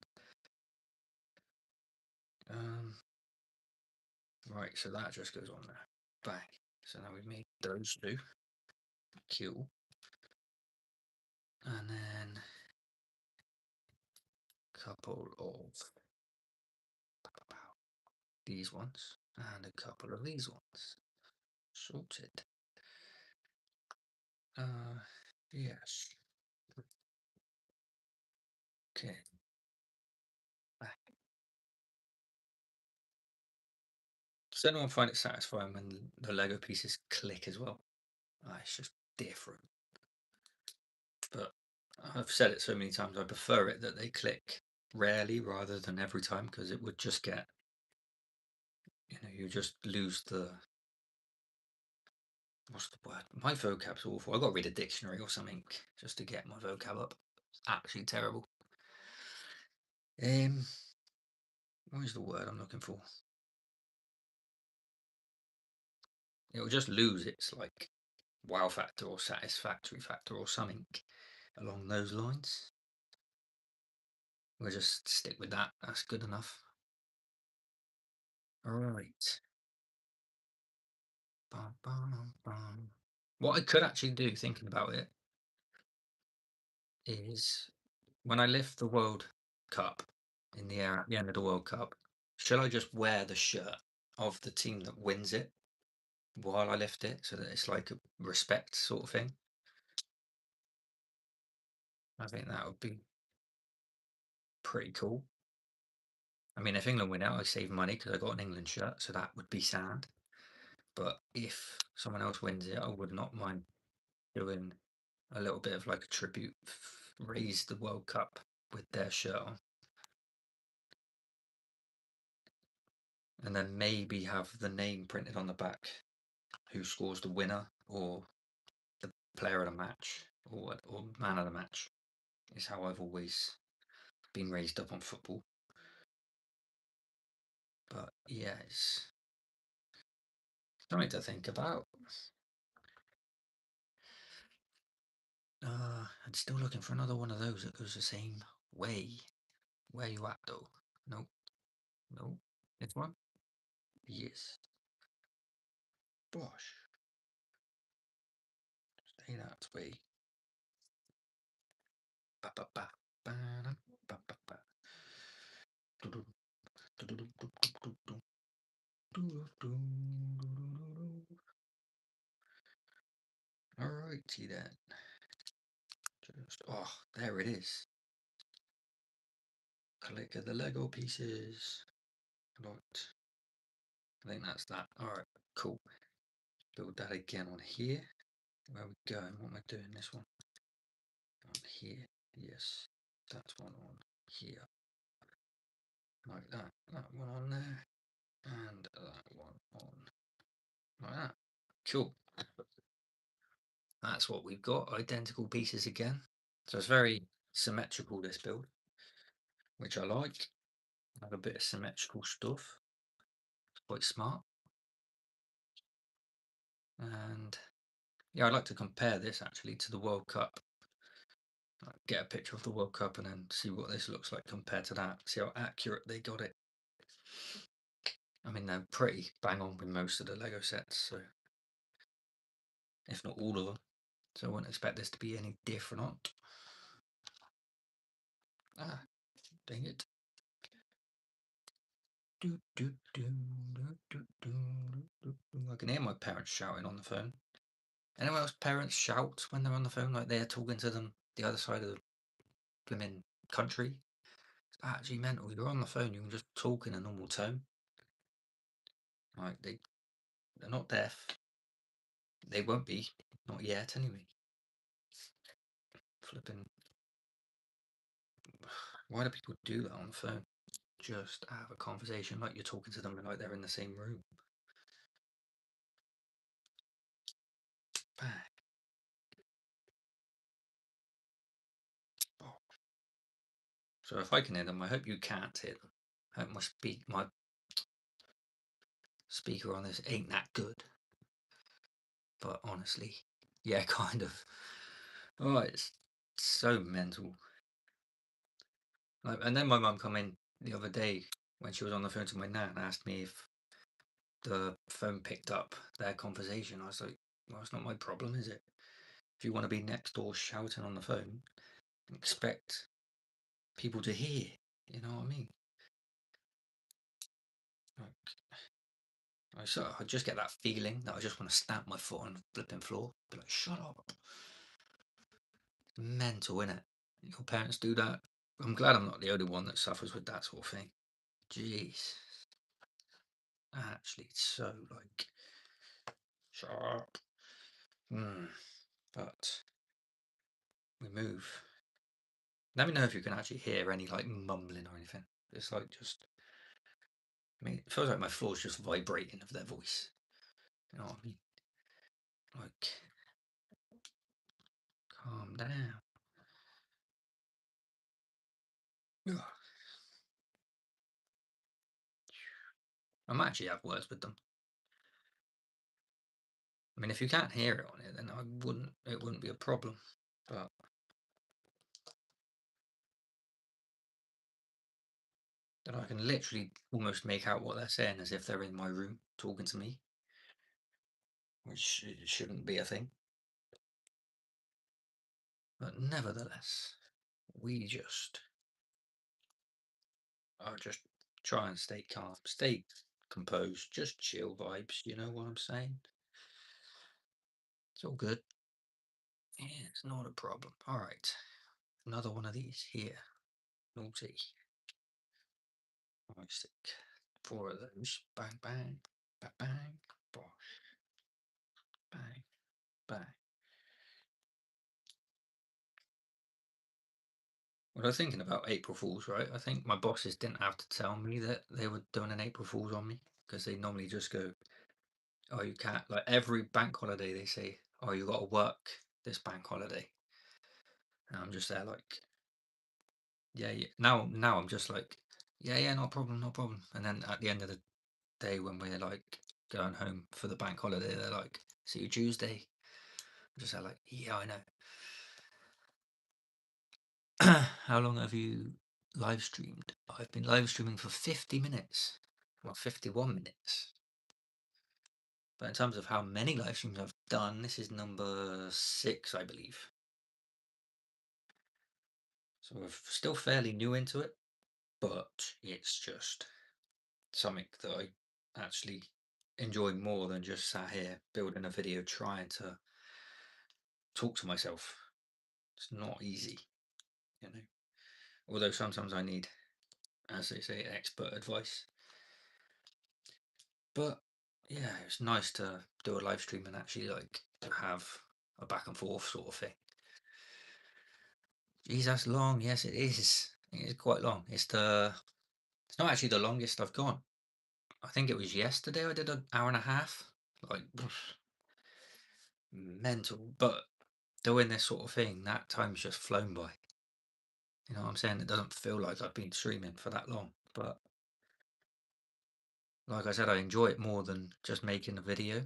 Right, so that just goes on there. Bang. So now we've made those two. Cool. And then a couple of these ones and a couple of these ones. Sorted. Yes. Okay. Back. Does anyone find it satisfying when the Lego pieces click as well? It's just different. But I've said it so many times, I prefer it that they click rarely rather than every time, because it would just get, you just lose the, what's the word? My vocab's awful. I got to read a dictionary or something just to get my vocab up. It's actually terrible. What is the word I'm looking for? It will just lose its like wow factor or satisfactory factor or something along those lines. We'll just stick with that. That's good enough. All right. Bum, bum, bum. What I could actually do, thinking about it, is when I lift the World Cup in the air at the end of the World Cup, shall I just wear the shirt of the team that wins it while I lift it so that it's like a respect sort of thing? I think that would be pretty cool. I mean, if England win out, I save money because I got an England shirt, so that would be sad. But if someone else wins it, I would not mind doing a little bit of like a tribute, raise the World Cup with their shirt on. And then maybe have the name printed on the back, who scores the winner or the player of the match or man of the match, is how I've always been raised up on football. But yeah, it's something to think about. I'm still looking for another one of those that goes the same way. Where you at though? Nope. Nope. This one? Yes. Gosh. Stay that way. Ba, ba, ba, ba, da, ba, ba, ba. Do, do, do, do, do, do, do, do, do, do, do, do. Alrighty then. Just, oh, there it is. Collect the Lego pieces. Right. I think that's that. Alright, cool. Build that again on here. Where are we going? What am I doing? This one? On here. Yes. That's one on here. Like that. That one on there. And that one on like that. Cool. That's what we've got. Identical pieces again. So it's very symmetrical, this build, which I like. Have a bit of symmetrical stuff. It's quite smart. And yeah, I'd like to compare this actually to the World Cup. Get a picture of the World Cup and then see what this looks like compared to that. See how accurate they got it. I mean, they're pretty bang on with most of the Lego sets, so if not all of them. So I wouldn't expect this to be any different. Ah, dang it. I can hear my parents shouting on the phone. Anyone else parents shout when they're on the phone, like they're talking to them the other side of the blooming country? It's actually mental. You're on the phone, you can just talk in a normal tone. Like they're not deaf. They won't be, not yet anyway. Flipping. Why do people do that on the phone? Just have a conversation like you're talking to them like they're in the same room. Back. Oh. So if I can hear them, I hope you can't hear them. I hope my speaker on this ain't that good. But honestly, yeah, kind of. Oh, it's so mental. Like, and then my mum come in the other day when she was on the phone to my nan and asked me if the phone picked up their conversation. I was like, well, it's not my problem, is it? If you want to be next door shouting on the phone, expect people to hear. You know what I mean? I just get that feeling that I just want to stamp my foot on the flipping floor. Be like, shut up. Mental, innit? Your parents do that. I'm glad I'm not the only one that suffers with that sort of thing. Jeez. Actually, it's so like sharp. But we move. Let me know if you can actually hear any like mumbling or anything. It's like just. I mean, it feels like my floor's just vibrating of their voice. You know what I mean? Like, calm down. Ugh. I might actually have words with them. I mean, if you can't hear it on it, then it wouldn't be a problem. But then I can literally almost make out what they're saying as if they're in my room talking to me, which shouldn't be a thing. But nevertheless, I'll just try and stay calm, stay composed, just chill vibes, you know what I'm saying? It's all good. Yeah, it's not a problem. All right, another one of these here. Naughty. I stick four of those. Bang, bang, bang, bang, bosh, bang, bang. What I was thinking about April Fools, right? I think my bosses didn't have to tell me that they were doing an April Fools on me, because they normally just go, "Oh, you can't." Like every bank holiday, they say, "Oh, you got to work this bank holiday," and I'm just there like, "Yeah, yeah." Now I'm just like, "Yeah, yeah, no problem, no problem." And then at the end of the day, when we're like going home for the bank holiday, they're like, "See you Tuesday." I'm just there like, "Yeah, I know." How long have you live streamed? I've been live streaming for 50 minutes. Well, 51 minutes. But in terms of how many live streams I've done, this is number 6, I believe. So we're still fairly new into it, but it's just something that I actually enjoy more than just sat here building a video trying to talk to myself. It's not easy, you know. Although sometimes I need, as they say, expert advice. But yeah, it's nice to do a live stream and actually like have a back and forth sort of thing. Geez, that's long. Yes, it is. It is quite long. It's not actually the longest I've gone. I think it was yesterday I did an hour and a half. Like mental. But doing this sort of thing, that time's just flown by. You know what I'm saying? It doesn't feel like I've been streaming for that long. But like I said, I enjoy it more than just making a video.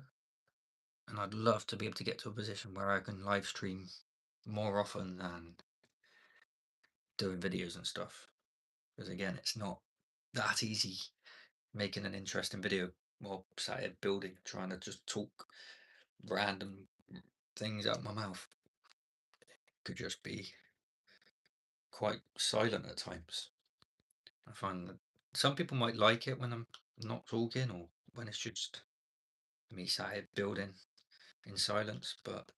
And I'd love to be able to get to a position where I can live stream more often than doing videos and stuff. Because again, it's not that easy making an interesting video while sat here building, trying to just talk random things out my mouth. Could just be quite silent at times. I find that some people might like it when I'm not talking or when it's just me sat here building in silence, but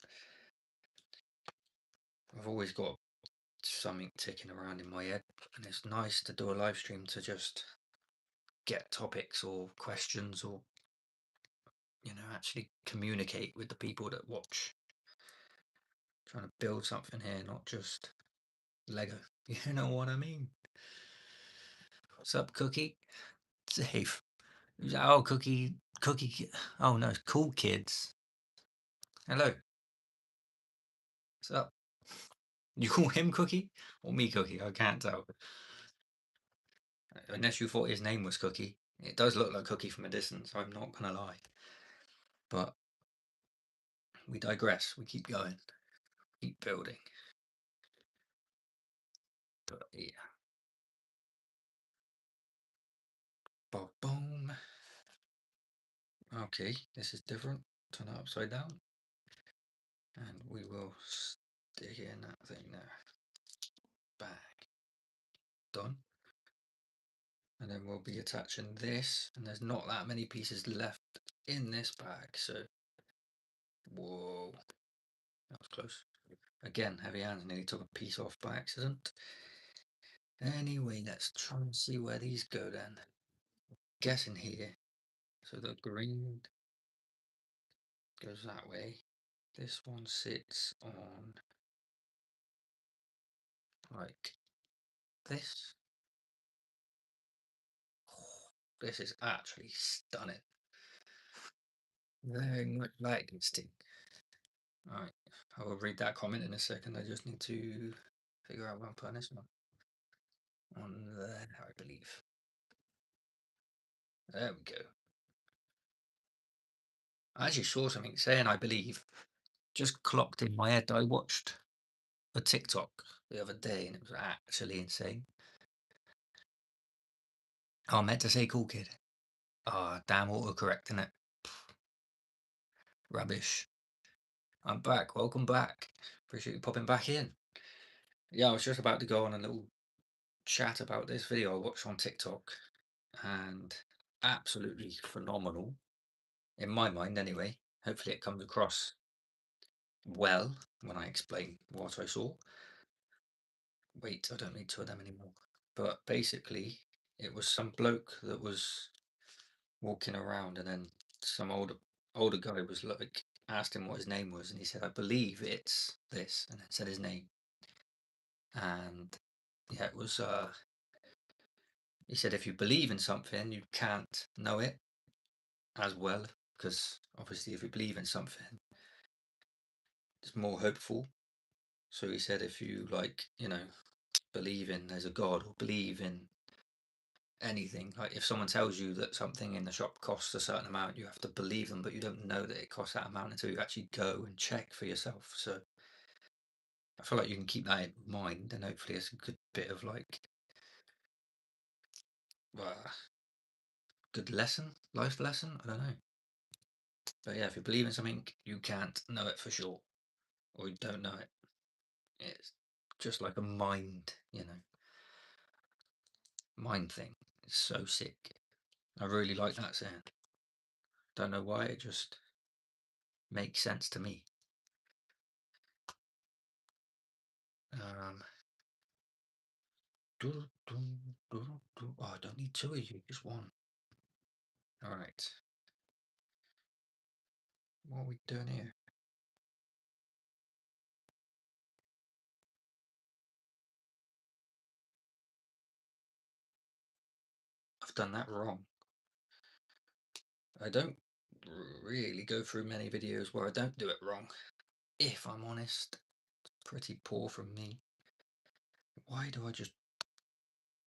I've always got something ticking around in my head, and it's nice to do a live stream to just get topics or questions or actually communicate with the people that watch. Trying to build something here, not just Lego. You know what I mean? What's up, Cookie? Safe. Oh, Cookie. Oh, no, Cool Kids. Hello. What's up? You call him Cookie or me Cookie? I can't tell. Unless you thought his name was Cookie. It does look like Cookie from a distance, I'm not going to lie. But we digress. We keep going. Keep building. But yeah. Boom. Okay, this is different. Turn it upside down. And we will stick in that thing there. Back. Done. And then we'll be attaching this, and there's not that many pieces left in this bag, so whoa, that was close. Again, heavy hands, nearly took a piece off by accident. Anyway, let's try and see where these go then. Guessing here, so the green goes that way. This one sits on like this. This is actually stunning. Very much like instinct. Alright, I will read that comment in a second. I just need to figure out where I'm putting this one. On there, I believe. There we go. I actually saw something saying I believe. Just clocked in my head. I watched a TikTok the other day and it was actually insane. Oh, I meant to say cool kid. Ah, oh, damn autocorrecting it. Rubbish. I'm back. Welcome back. Appreciate you popping back in. Yeah, I was just about to go on a little chat about this video I watched on TikTok, and absolutely phenomenal in my mind anyway. Hopefully it comes across well when I explain what I saw. Wait, I don't need two of them anymore. But basically, it was some bloke that was walking around, and then some older guy was like asked him what his name was, and he said, "I believe it's this," and then said his name. And yeah, it was he said if you believe in something, you can't know it as well, because obviously if you believe in something, it's more hopeful. So he said if you like, believe in there's a God or believe in anything, like if someone tells you that something in the shop costs a certain amount, you have to believe them, but you don't know that it costs that amount until you actually go and check for yourself. So I feel like you can keep that in mind, and hopefully it's a good bit of like uh, good lesson, life lesson. I don't know. But yeah, if you believe in something, you can't know it for sure, or you don't know it. It's just like a mind thing. It's so sick. I really like that saying. Don't know why, it just makes sense to me. Um, oh, I don't need two of you, just one. All right. What are we doing here? I've done that wrong. I don't really go through many videos where I don't do it wrong. If I'm honest, it's pretty poor from me. Why do I just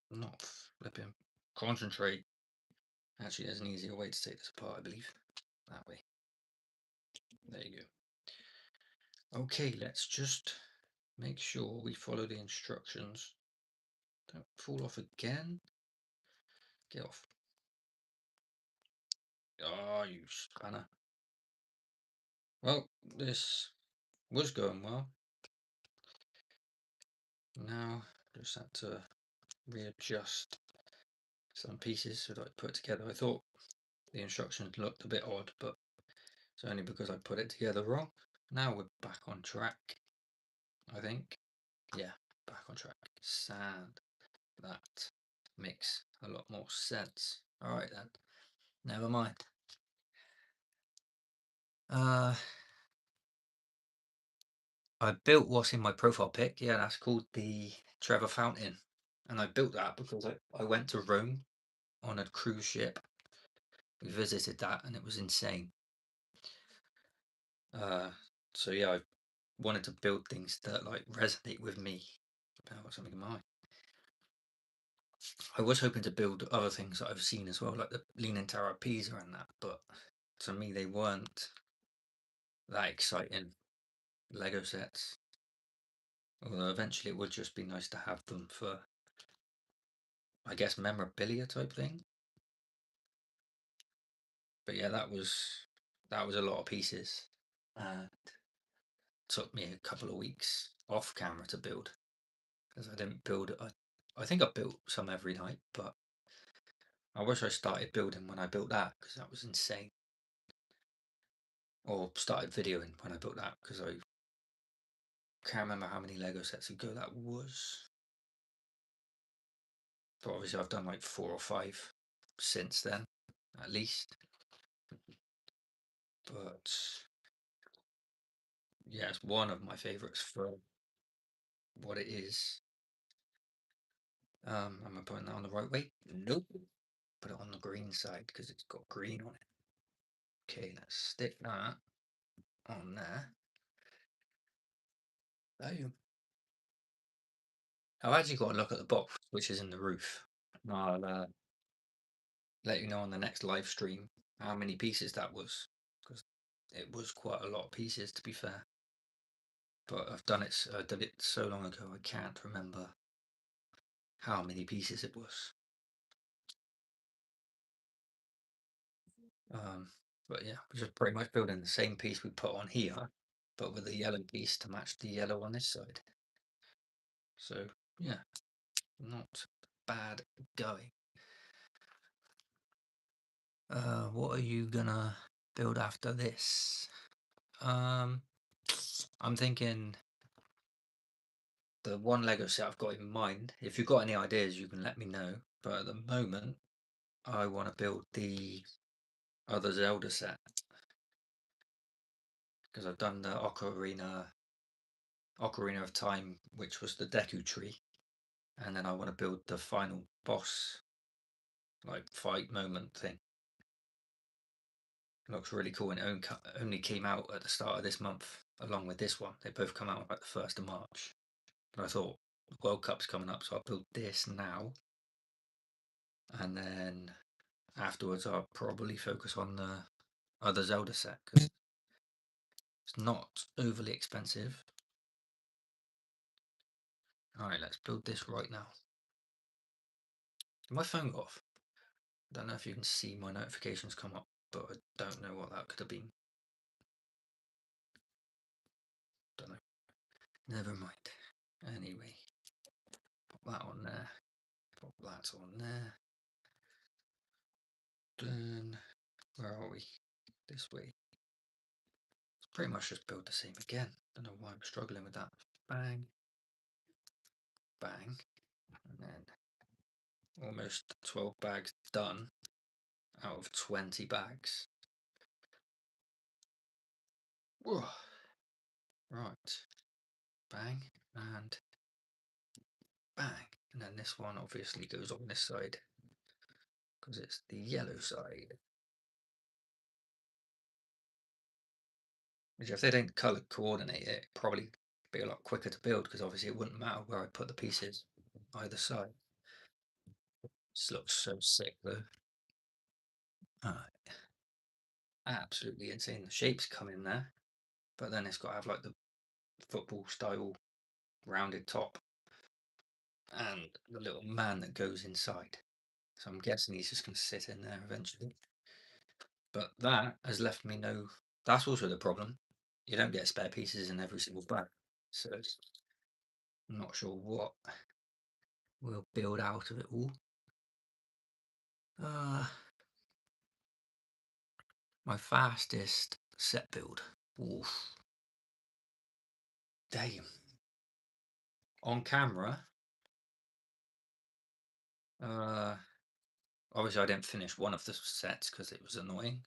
not flipping concentrate? Actually, there's an easier way to take this apart, I believe. That way. There you go. Okay, let's just make sure we follow the instructions. Don't fall off again. Get off. Oh, you spanner. Well, this was going well. Now, just had to readjust some pieces so that I put together. I thought the instructions looked a bit odd, but it's only because I put it together wrong. Now we're back on track, I think. Yeah, back on track. Sand. That makes a lot more sense. Alright then. Never mind. I built what's in my profile pic. Yeah, that's called the Trevor Fountain. And I built that because I went to Rome on a cruise ship. We visited that and it was insane. So yeah, I wanted to build things that like resonate with me. I've got something in mind. I was hoping to build other things that I've seen as well, like the Leaning Tower of Pisa and that, but to me they weren't that exciting Lego sets. Although eventually it would just be nice to have them for, I guess, memorabilia type thing. But yeah, that was a lot of pieces, and took me a couple of weeks off camera to build because I didn't build. I think I built some every night, but I wish I started building when I built that because that was insane. Or started videoing when I built that because I can't remember how many Lego sets ago that was. But obviously I've done like 4 or 5 since then, at least. But yeah, it's one of my favourites for what it is. Am I putting that on the right way? Nope. Put it on the green side because it's got green on it. Okay, let's stick that on there. There. I've actually got to look at the box, which is in the roof. I'll let you know on the next live stream how many pieces that was, because it was quite a lot of pieces, to be fair. But I did it so long ago, I can't remember how many pieces it was. But yeah, we're just pretty much building the same piece we put on here, but with a yellow piece to match the yellow on this side. So yeah, not bad going. What are you gonna build after this? I'm thinking the one Lego set I've got in mind. If you've got any ideas, you can let me know. But at the moment, I want to build the other Zelda set because I've done the Ocarina of Time, which was the Deku Tree, and then I want to build the final boss, like fight moment thing. It looks really cool, and it only came out at the start of this month, along with this one. They both come out like the 1st of March. But I thought the World Cup's coming up, so I'll build this now, and then afterwards I'll probably focus on the other Zelda set because it's not overly expensive. Alright, let's build this right now. My phone got off. I don't know if you can see my notifications come up, but I don't know what that could have been. Don't know. Never mind. Anyway, pop that on there. Pop that on there. Then, where are we? This way. Let's pretty much just build the same again. Don't know why I'm struggling with that. Bang. Bang. And then almost 12 bags done out of 20 bags. Whoa. Right. Bang. And bang. And then this one obviously goes on this side because it's the yellow side. Which if they didn't colour coordinate it, it'd probably be a lot quicker to build because obviously it wouldn't matter where I put the pieces either side. This looks so sick though. Absolutely insane. The shapes come in there, but then it's got to have like the football style rounded top and the little man that goes inside. So I'm guessing he's just going to sit in there eventually. But that has left me no. That's also the problem. You don't get spare pieces in every single bag. So I'm not sure what we'll build out of it all. My fastest set build. Oof. Damn. On camera, obviously I didn't finish one of the sets because it was annoying.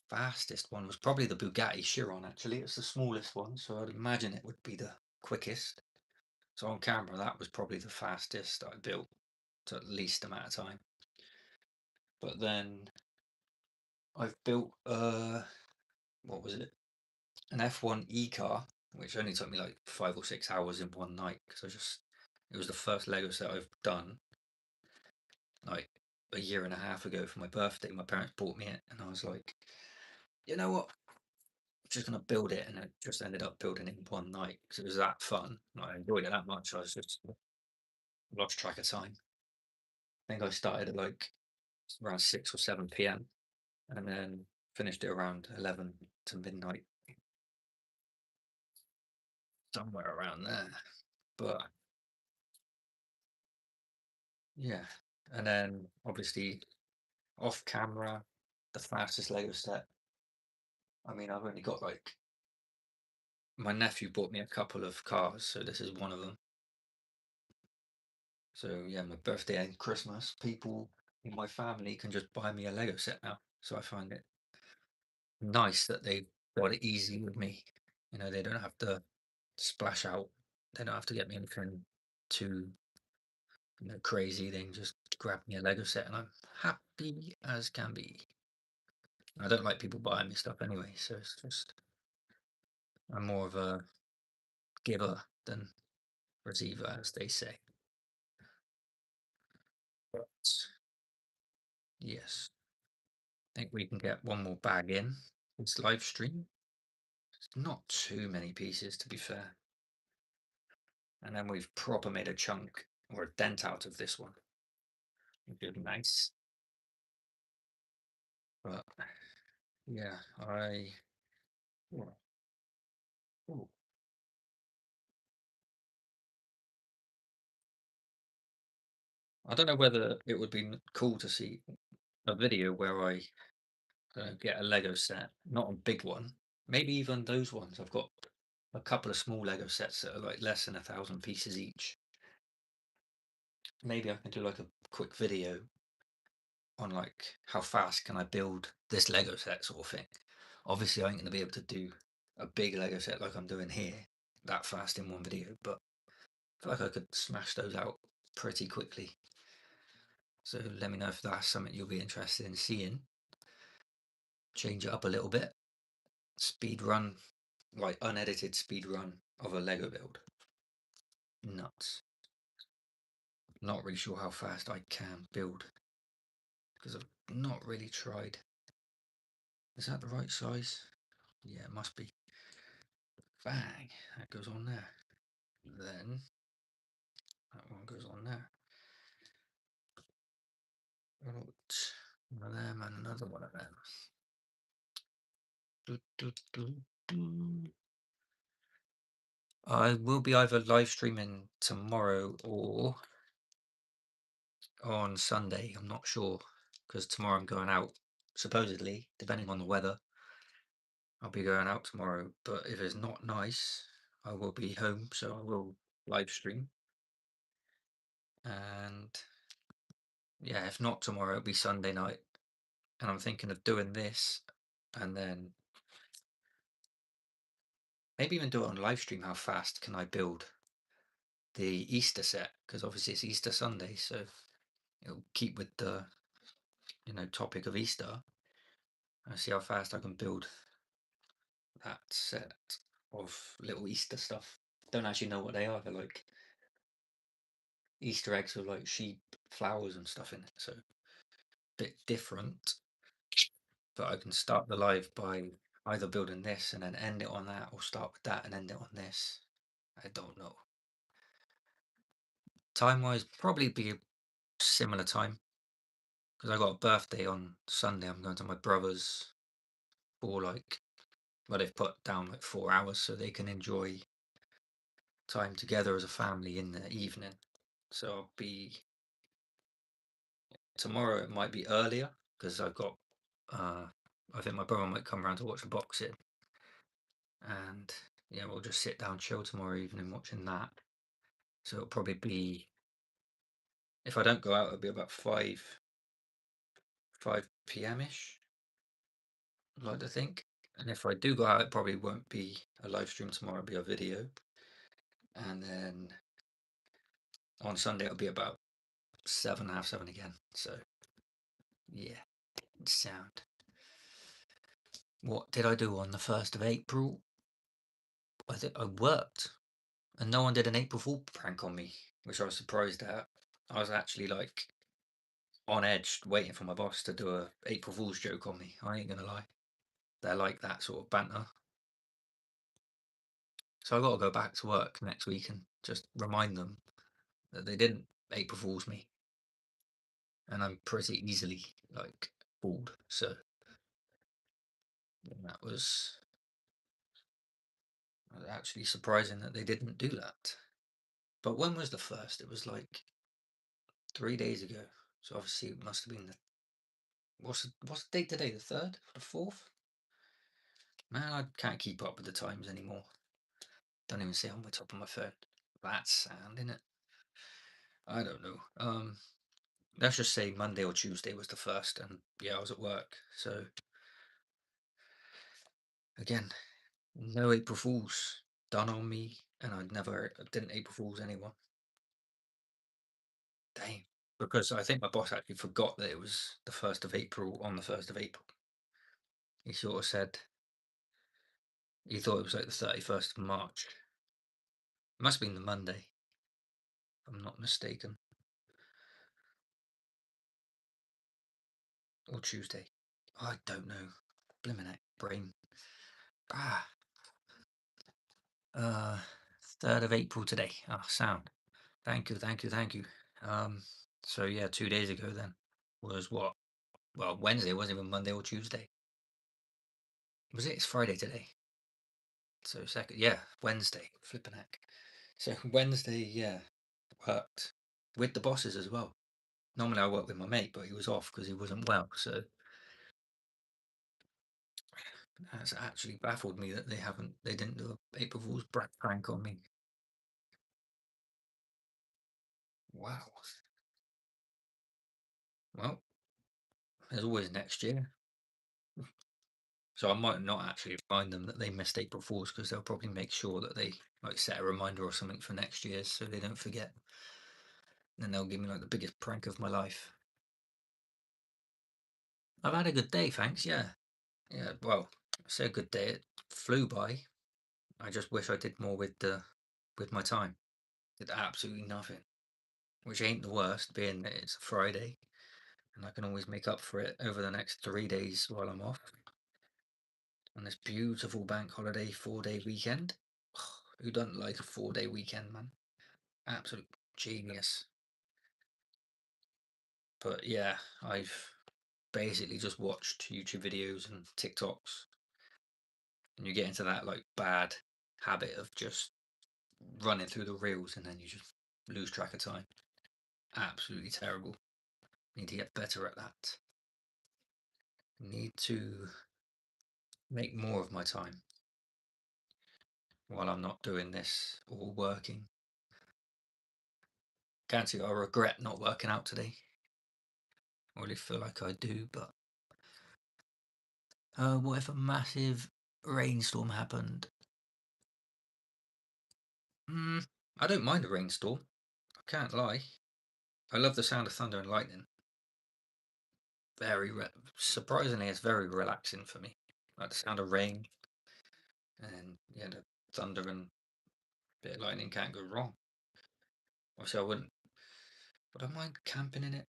Fastest one was probably the Bugatti Chiron, actually. It's the smallest one, so I'd imagine it would be the quickest. So on camera, that was probably the fastest I built to at least amount of time. But then I've built, what was it? An F1 e-car, which only took me like 5 or 6 hours in one night because it was the first Lego set I've done like a year and a half ago for my birthday. My parents bought me it, and I was like, you know what? I'm just gonna build it, and I just ended up building it in one night because it was that fun. I enjoyed it that much. I was just lost track of time. I think I started at like around 6 or 7 p.m. and then finished it around 11 to midnight, somewhere around there. But yeah, and then obviously off camera, the fastest Lego set. I mean, I've only got like my nephew bought me a couple of cars, so this is one of them. So yeah, my birthday and Christmas, people in my family can just buy me a Lego set now. So I find it nice that they got it easy with me. You know, they don't have to splash out. They don't have to get me anything too, crazy. They can just grab me a Lego set, and I'm happy as can be. I don't like people buying me stuff anyway, so it's just I'm more of a giver than receiver, as they say. But yes, I think we can get one more bag in this live stream. It's not too many pieces, to be fair. And then we've proper made a chunk or a dent out of this one. Good, nice. But yeah, ooh, ooh, I don't know whether it would be cool to see a video where I get a Lego set, not a big one. Maybe even those ones. I've got a couple of small Lego sets that are like less than 1,000 pieces each. Maybe I can do like a quick video on like how fast can I build this Lego set sort of thing. Obviously, I ain't going to be able to do a big Lego set like I'm doing here that fast in one video, but I feel like I could smash those out pretty quickly. So let me know if that's something you'll be interested in seeing. Change it up a little bit. Speed run, like unedited speed run of a Lego build. Nuts. Not really sure how fast I can build because I've not really tried. Is that the right size? Yeah, it must be. Bang, that goes on there. Then that one goes on there. One of them and another one of them. Do, do, do, do. I will be either live streaming tomorrow or on Sunday. I'm not sure because tomorrow I'm going out. Supposedly, depending on the weather, I'll be going out tomorrow. But if it's not nice, I will be home, so I will live stream. And yeah, if not tomorrow, it'll be Sunday night. And I'm thinking of doing this and then maybe even do it on live stream. How fast can I build the Easter set? Because obviously it's Easter Sunday, so it'll keep with the topic of Easter. And see how fast I can build that set of little Easter stuff. Don't actually know what they are. They're like Easter eggs with like sheep, flowers, and stuff in it. So a bit different. But I can start the live by either building this and then end it on that, or start with that and end it on this. I don't know. Time wise, probably be a similar time because I got a birthday on Sunday. I'm going to my brother's for like, well, they've put down like 4 hours so they can enjoy time together as a family in the evening. So I'll be tomorrow. It might be earlier because I've got. I think my brother might come around to watch the boxing, and yeah, we'll just sit down, chill tomorrow evening watching that. So it'll probably be, if I don't go out, it'll be about 5 p.m. ish. I'd like to think. And if I do go out, it probably won't be a live stream tomorrow. It'll be a video, and then on Sunday it'll be about 7, half 7 again. So yeah, sound. What did I do on the 1st of April? I think I worked, and no one did an April Fool prank on me, which I was surprised at. I was actually like on edge, waiting for my boss to do a April Fool's joke on me. I ain't gonna lie, they're like that sort of banter. So I got to go back to work next week and just remind them that they didn't April Fool's me, and I'm pretty easily like fooled. So that was actually surprising that they didn't do that. But when was the first? It was like 3 days ago. So obviously it must have been the what's the date today? The 3rd? The 4th? Man, I can't keep up with the times anymore. Don't even see it on the top of my phone. That's sound, innit? I don't know. Let's just say Monday or Tuesday was the first, and yeah, I was at work. So again, no April Fools done on me, and I didn't April Fools anyone. Damn. Because I think my boss actually forgot that it was the 1st of April on the 1st of April. He sort of said he thought it was like the 31st of March. It must have been the Monday, if I'm not mistaken. Or Tuesday. I don't know. Blimmin' heck, brain. 3rd of April today. Ah, sound. Thank you, thank you, thank you. So yeah, 2 days ago then was what? Well, Wednesday. It wasn't even Monday or Tuesday. Was it? It's Friday today. So second, yeah, Wednesday. Flipping heck. So Wednesday, yeah, worked with the bosses as well. Normally I work with my mate, but he was off because he wasn't well. So that's actually baffled me that they didn't do a April Fool's prank on me. Wow. Well, there's always next year. So I might not actually remind them that they missed April Fools because they'll probably make sure that they like set a reminder or something for next year so they don't forget. And they'll give me like the biggest prank of my life. I've had a good day, thanks. Yeah. Yeah. Well, I say a good day. It flew by. I just wish I did more with my time. Did absolutely nothing, which ain't the worst, being that it's a Friday, and I can always make up for it over the next 3 days while I'm off on this beautiful bank holiday 4-day weekend. Who doesn't like a 4-day weekend, man? Absolute genius. But yeah, I've basically just watched YouTube videos and TikToks, and you get into that like bad habit of just running through the reels, and then you just lose track of time. Absolutely terrible. Need to get better at that. Need to make more of my time while I'm not doing this or working. Can't say I regret not working out today. I really feel like I do, but what if a massive rainstorm happened? I don't mind a rainstorm. I can't lie. I love the sound of thunder and lightning. Surprisingly, it's very relaxing for me. Like the sound of rain, and yeah, the thunder and bit of lightning can't go wrong. Obviously, I wouldn't. But I mind camping in it.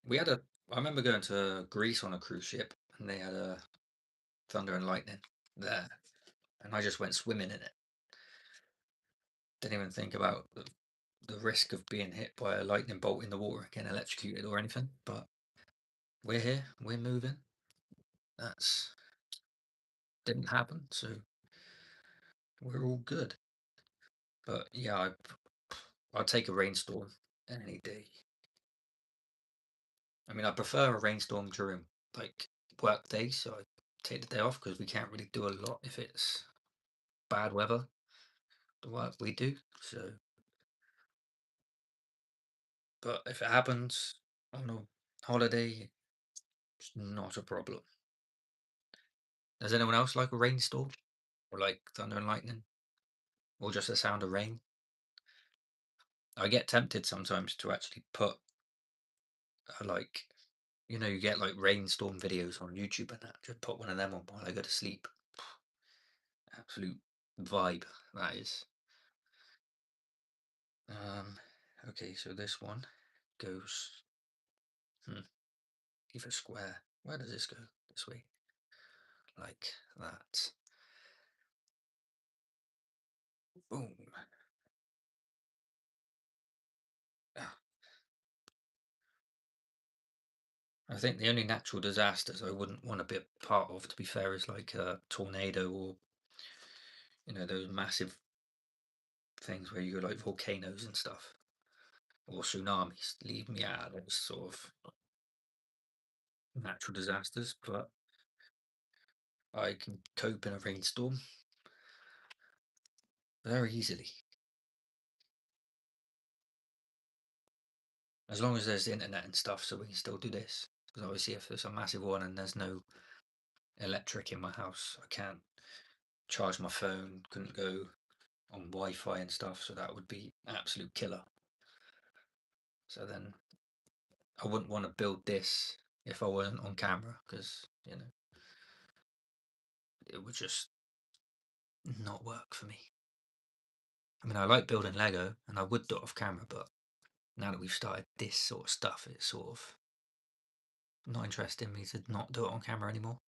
I remember going to Greece on a cruise ship, and they had a thunder and lightning there, and I just went swimming in it. Didn't even think about the risk of being hit by a lightning bolt in the water, getting electrocuted or anything. But we're here, we're moving. That's didn't happen, so we're all good. But yeah, I'd take a rainstorm any day. I mean, I prefer a rainstorm during like work days, so I take the day off because we can't really do a lot if it's bad weather. The work we do. So, but if it happens on a holiday, it's not a problem. Does anyone else like a rainstorm or like thunder and lightning or just the sound of rain? I get tempted sometimes to actually put like you get like rainstorm videos on YouTube and that. Just put one of them on while I go to sleep. Absolute vibe that is. Okay, so this one goes either square. Where does this go? This way. Like that. Boom. Ah, I think the only natural disasters I wouldn't want to be a part of, to be fair, is like a tornado or those massive things where you go like volcanoes and stuff or tsunamis. Leave me out of those sort of natural disasters, but I can cope in a rainstorm very easily. As long as there's internet and stuff, so we can still do this. Because obviously, if there's a massive one and there's no electric in my house, I can't charge my phone, couldn't go on Wi-Fi and stuff, so that would be absolute killer. So then I wouldn't want to build this if I wasn't on camera because it would just not work for me. I mean, I like building Lego and I would do it off camera, but now that we've started this sort of stuff, it's sort of not interesting me to not do it on camera anymore.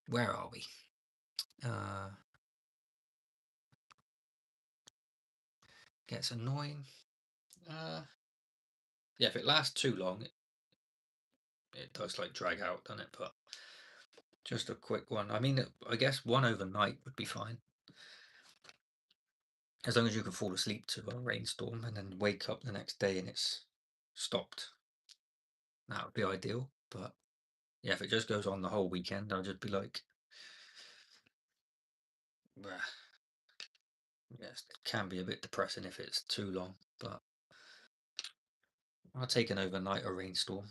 Where are we? Gets annoying. Yeah, if it lasts too long, it does like drag out, doesn't it? But just a quick one. I mean, I guess one overnight would be fine. As long as you can fall asleep to a rainstorm and then wake up the next day and it's stopped. That would be ideal. But yeah, if it just goes on the whole weekend, I'll just be like, yes, it can be a bit depressing if it's too long, but I'll take an overnight or rainstorm.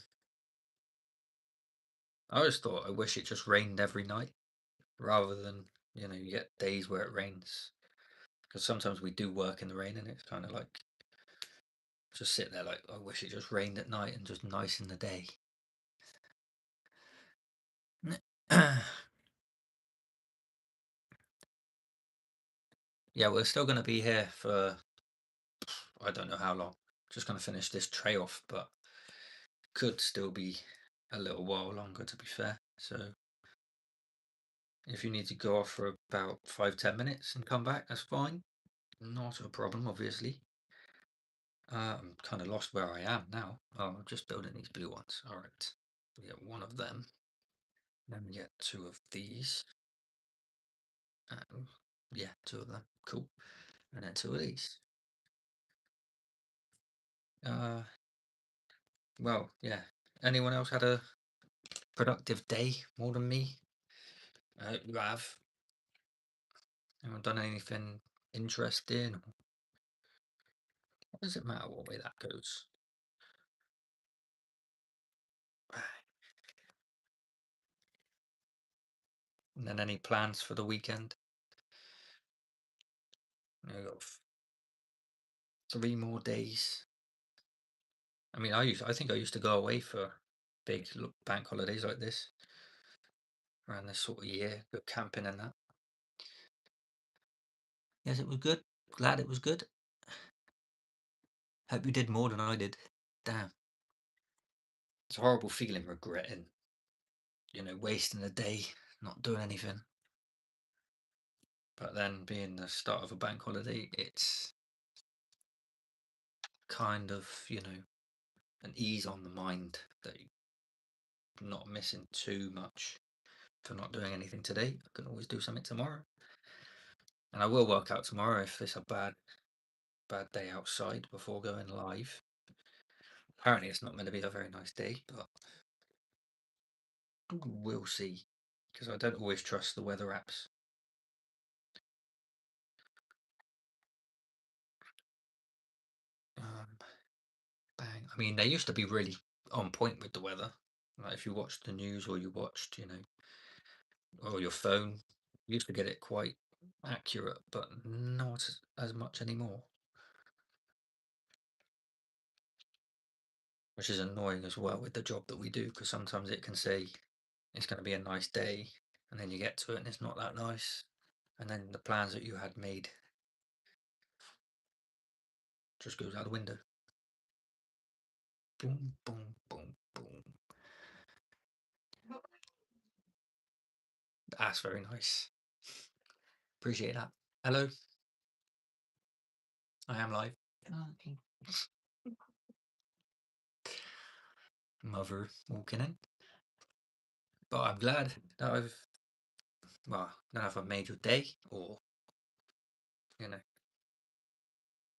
I always thought I wish it just rained every night rather than, you get days where it rains. Because sometimes we do work in the rain and it's kind of like just sit there like, I wish it just rained at night and just nice in the day. Yeah, we're still going to be here for I don't know how long. Just going to finish this tray off, but could still be a little while longer to be fair. So if you need to go off for about 5-10 minutes and come back, that's fine. Not a problem, obviously. I'm kind of lost where I am now. Oh, I'm just building these blue ones. All right, we get one of them. Then we get two of these. Yeah, two of them. Cool. And then two of these. Well, yeah. Anyone else had a productive day more than me? I hope you have. Anyone done anything interesting? What does it matter what way that goes? And then any plans for the weekend? I got 3 more days. I mean, I think I used to go away for big bank holidays like this around this sort of year, go camping and that. Yes, it was good. Glad it was good. Hope you did more than I did. Damn. It's a horrible feeling regretting, wasting a day, not doing anything. But then being the start of a bank holiday, it's kind of, an ease on the mind that you're not missing too much for not doing anything today. I can always do something tomorrow. And I will work out tomorrow if it's a bad day outside before going live. Apparently it's not going to be a very nice day, but we'll see. Because I don't always trust the weather apps. Bang. I mean, they used to be really on point with the weather. Like if you watched the news or you watched, or your phone, you used to get it quite accurate, but not as much anymore. Which is annoying as well with the job that we do, because sometimes it can say it's going to be a nice day, and then you get to it and it's not that nice. And then the plans that you had made just goes out the window. Boom, boom, boom, boom. That's very nice. Appreciate that. Hello. I am live. Mother walking in. But I'm glad that I don't know if I've made your day or,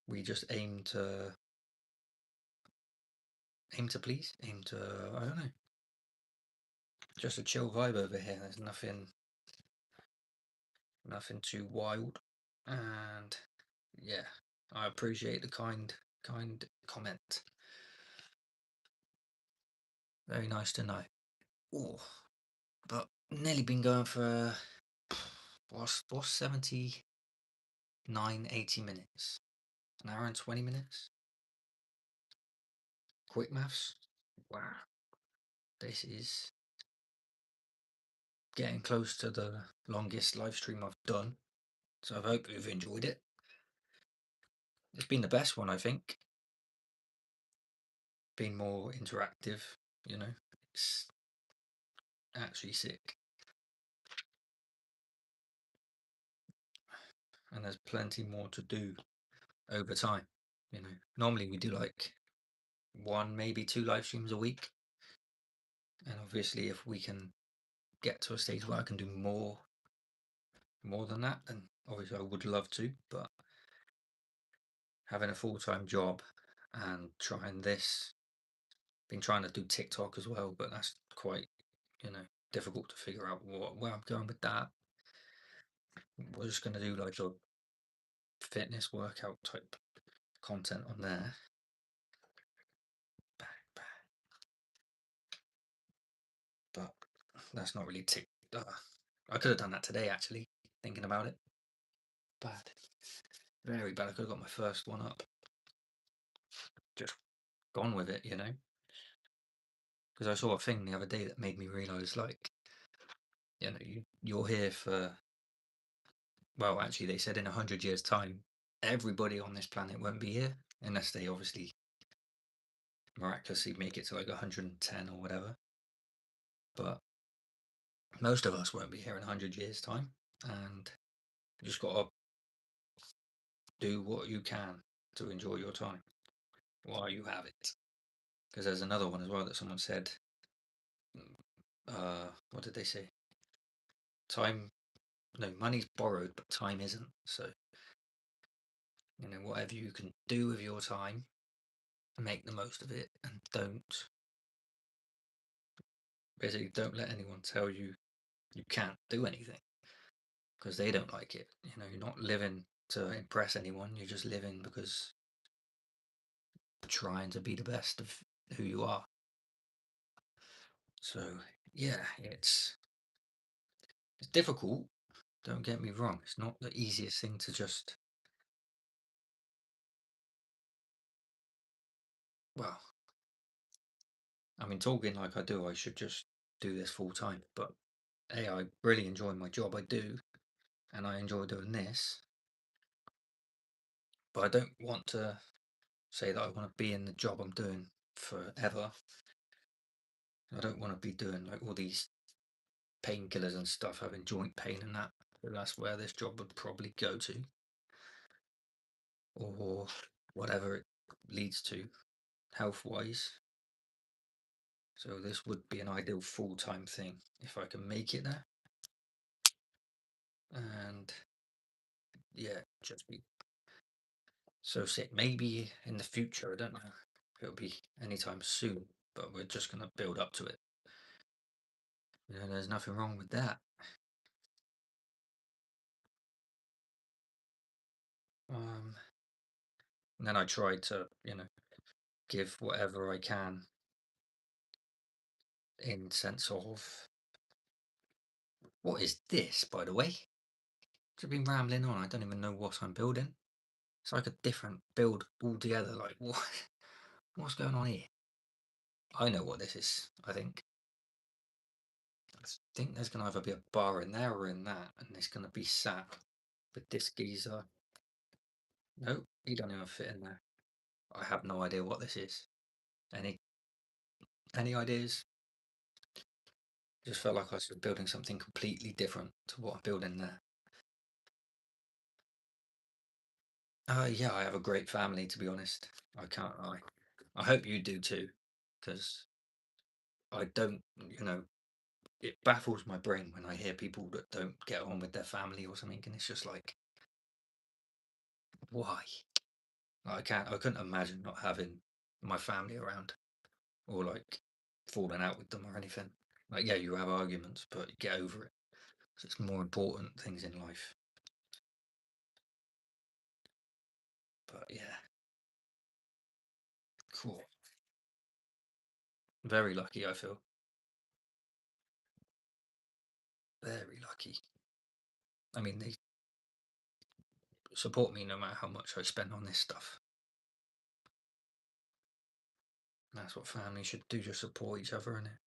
we just aim to please, I don't know, just a chill vibe over here. There's nothing too wild. And yeah, I appreciate the kind comment. Very nice to know. Oh, but nearly been going for what's 80 minutes, an hour and 20 minutes. Quick maths. Wow, this is getting close to the longest live stream I've done, so I hope you've enjoyed it. It's been the best one, I think. Been more interactive, it's actually sick. And there's plenty more to do over time. Normally we do like 1, maybe 2 live streams a week. And obviously if we can get to a stage where I can do more than that, then obviously I would love to, but having a full-time job and trying this Been trying to do TikTok as well, but that's quite, difficult to figure out where I'm going with that. We're just going to do like a fitness workout type content on there. But that's not really I could have done that today, actually, thinking about it. Bad. Very bad. I could have got my first one up. Just gone with it, Because I saw a thing the other day that made me realise, like, you're here for, well, actually, they said in 100 years' time, everybody on this planet won't be here, unless they obviously miraculously make it to like 110 or whatever. But most of us won't be here in 100 years' time, and you just got to do what you can to enjoy your time while you have it. Because there's another one as well that someone said, what did they say? Time, no, money's borrowed, but time isn't. So, whatever you can do with your time, make the most of it, and basically don't let anyone tell you you can't do anything, because they don't like it. You're not living to impress anyone. You're just living because you're trying to be the best of who you are. So yeah, it's difficult. Don't get me wrong. It's not the easiest thing to just, well, I mean, talking like I do, I should just do this full time. But I really enjoy my job. I do, and I enjoy doing this. But I don't want to say that I want to be in the job I'm doing forever. I don't want to be doing like all these painkillers and stuff, having joint pain and that. So that's where this job would probably go to, or whatever it leads to, health wise. So this would be an ideal full-time thing if I can make it there. And yeah, just be so sick. Maybe in the future, I don't know if it'll be anytime soon, but we're just gonna build up to it. There's nothing wrong with that. And then I try to, give whatever I can in sense of, what is this, by the way? I've been rambling on. I don't even know what I'm building. It's like a different build altogether. Like, what's going on here? I know what this is, I think. I think there's going to either be a bar in there or in that, and it's going to be sat with this geezer. Nope, he don't even fit in there. I have no idea what this is. Any ideas? Just felt like I was building something completely different to what I'm building there. Yeah, I have a great family, to be honest. I can't lie. I hope you do too, because I don't, it baffles my brain when I hear people that don't get on with their family or something, and it's just like, why? I couldn't imagine not having my family around, or like falling out with them or anything. Like, yeah, you have arguments, but you get over it. It's more important things in life. But yeah, cool. Very lucky, I feel. Very lucky. I mean, they support me no matter how much I spend on this stuff. That's what family should do, just support each other, innit?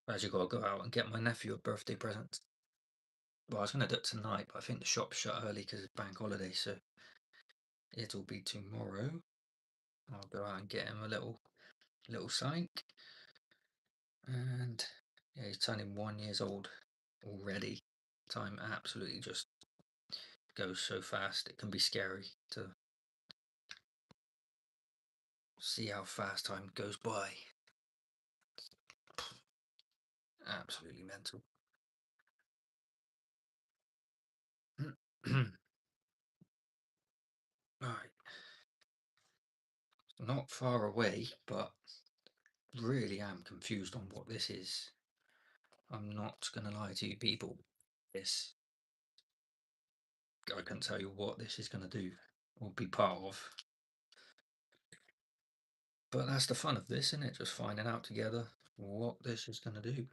I actually got to go out and get my nephew a birthday present. Well, I was going to do it tonight, but I think the shop's shut early because it's bank holiday, so it'll be tomorrow. I'll go out and get him a little psych. And yeah, he's turning 1 year old already. Time absolutely just goes so fast. It can be scary to see how fast time goes by. Absolutely mental. Right. not far away, but really am confused on what this is. I'm not going to lie to you people. I can't tell you what this is going to do or be part of. But that's the fun of this, isn't it? Just finding out together what this is going to do.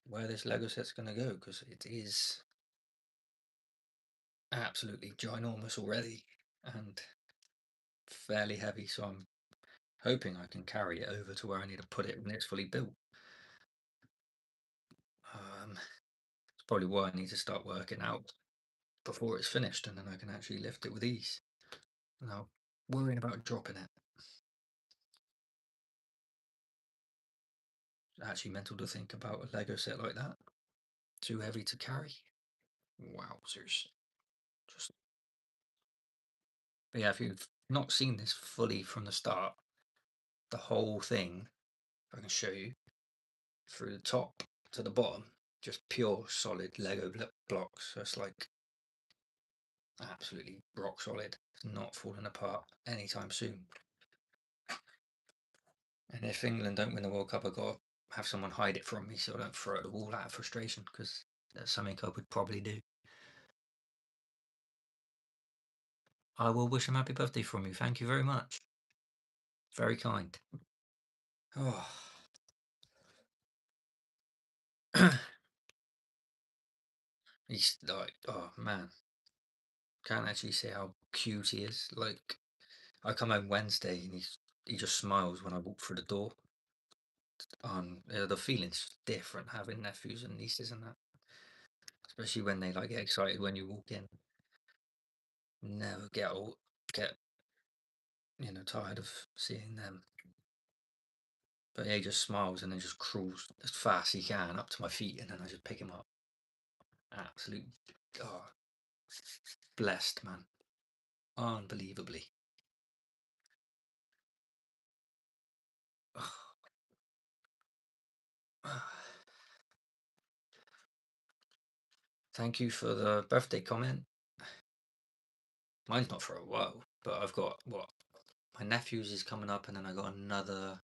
Where this Lego set's going to go, because it is absolutely ginormous already and fairly heavy, so I'm hoping I can carry it over to where I need to put it when it's fully built. It's probably why I need to start working out before it's finished, and then I can actually lift it with ease without worrying about dropping it. It's actually mental to think about a Lego set like that. Too heavy to carry. Wowzers. But yeah, if you've not seen this fully from the start, the whole thing, if I can show you, through the top to the bottom, just pure solid Lego blocks. So it's like absolutely rock solid. It's not falling apart anytime soon. And if England don't win the World Cup, I've got to have someone hide it from me so I don't throw it at the wall out of frustration, because that's something I would probably do. I will wish him happy birthday from you. Thank you very much. Very kind. Oh. He's like, oh man. Can't actually say how cute he is. Like, I come home Wednesday and he just smiles when I walk through the door. The feeling's different having nephews and nieces and that, especially when they like get excited when you walk in. Never get tired of seeing them. But yeah, he just smiles and then just crawls as fast as he can up to my feet, and then I just pick him up. Absolute, oh, blessed man, unbelievably. Thank you for the birthday comment. Mine's not for a while, but I've got my nephews is coming up, and then I got another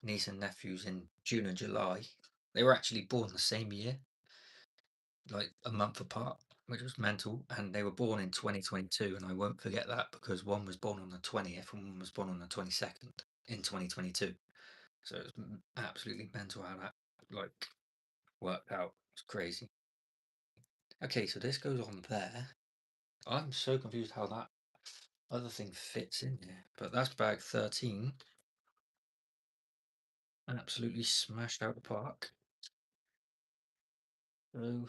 niece and nephews in June and July. They were actually born the same year, like a month apart, which was mental. And they were born in 2022, and I won't forget that, because one was born on the 20th and one was born on the 22nd in 2022. So it's absolutely mental how that like worked out. It's crazy. Okay, so this goes on there. I'm so confused how that other thing fits in here, but that's bag 13. Absolutely smashed out the park. So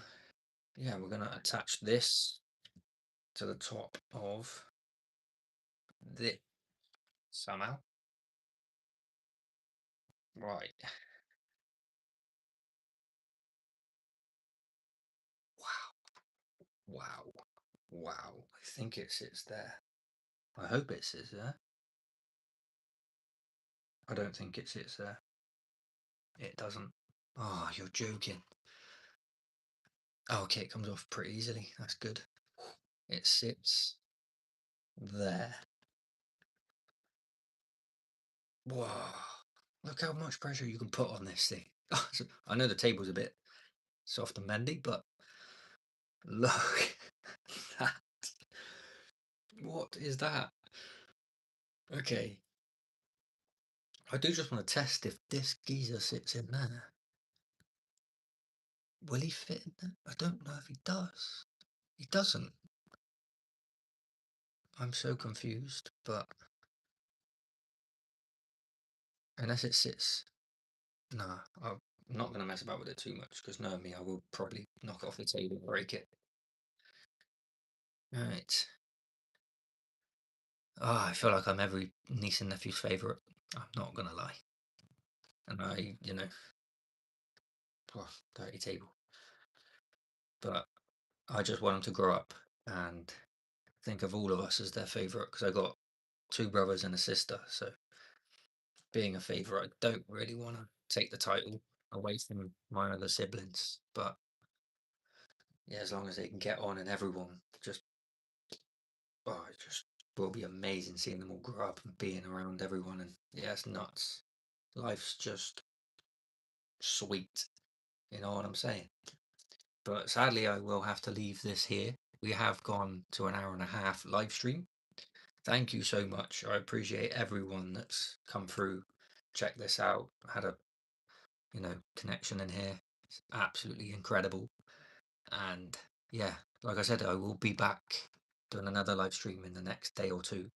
yeah, we're gonna attach this to the top of this somehow. Right. Wow. Wow. I think it sits there. I hope it sits there. I don't think it sits there. It doesn't. Oh, you're joking. Oh, okay, it comes off pretty easily. That's good. It sits there. Wow. Look how much pressure you can put on this thing. I know the table's a bit soft and bendy, but look at that. What is that? Okay. I do just want to test if this geezer sits in there. Will he fit in there? I don't know if he does. He doesn't. I'm so confused, but unless it sits. Nah, I'm not going to mess about with it too much, because knowing me, I will probably knock it off the table and break it. Right. Oh, I feel like I'm every niece and nephew's favourite. I'm not going to lie. And dirty table. But I just want them to grow up and think of all of us as their favourite, because I got two brothers and a sister. So being a favourite, I don't really want to take the title away from my other siblings. But yeah, as long as they can get on and everyone just will be amazing seeing them all grow up and being around everyone. And yeah, it's nuts. Life's just sweet. You know what I'm saying? But sadly, I will have to leave this here. We have gone to an hour and a half live stream. Thank you so much. I appreciate everyone that's come through. Check this out. I had a connection in here. It's absolutely incredible. And yeah, like I said, I will be back doing another live stream in the next day or two.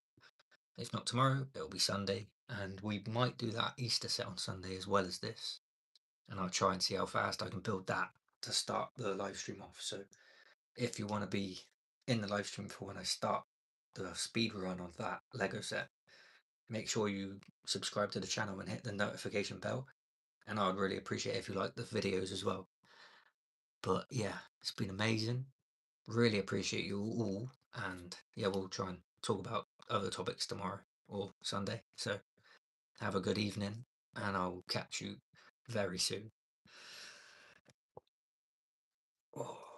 If not tomorrow, it'll be Sunday. And we might do that Easter set on Sunday as well as this. And I'll try and see how fast I can build that to start the live stream off. So if you want to be in the live stream for when I start the speed run of that Lego set, make sure you subscribe to the channel and hit the notification bell. And I would really appreciate if you like the videos as well. But yeah, it's been amazing. Really appreciate you all. And yeah, we'll try and talk about other topics tomorrow or Sunday. So have a good evening, and I'll catch you very soon. Oh.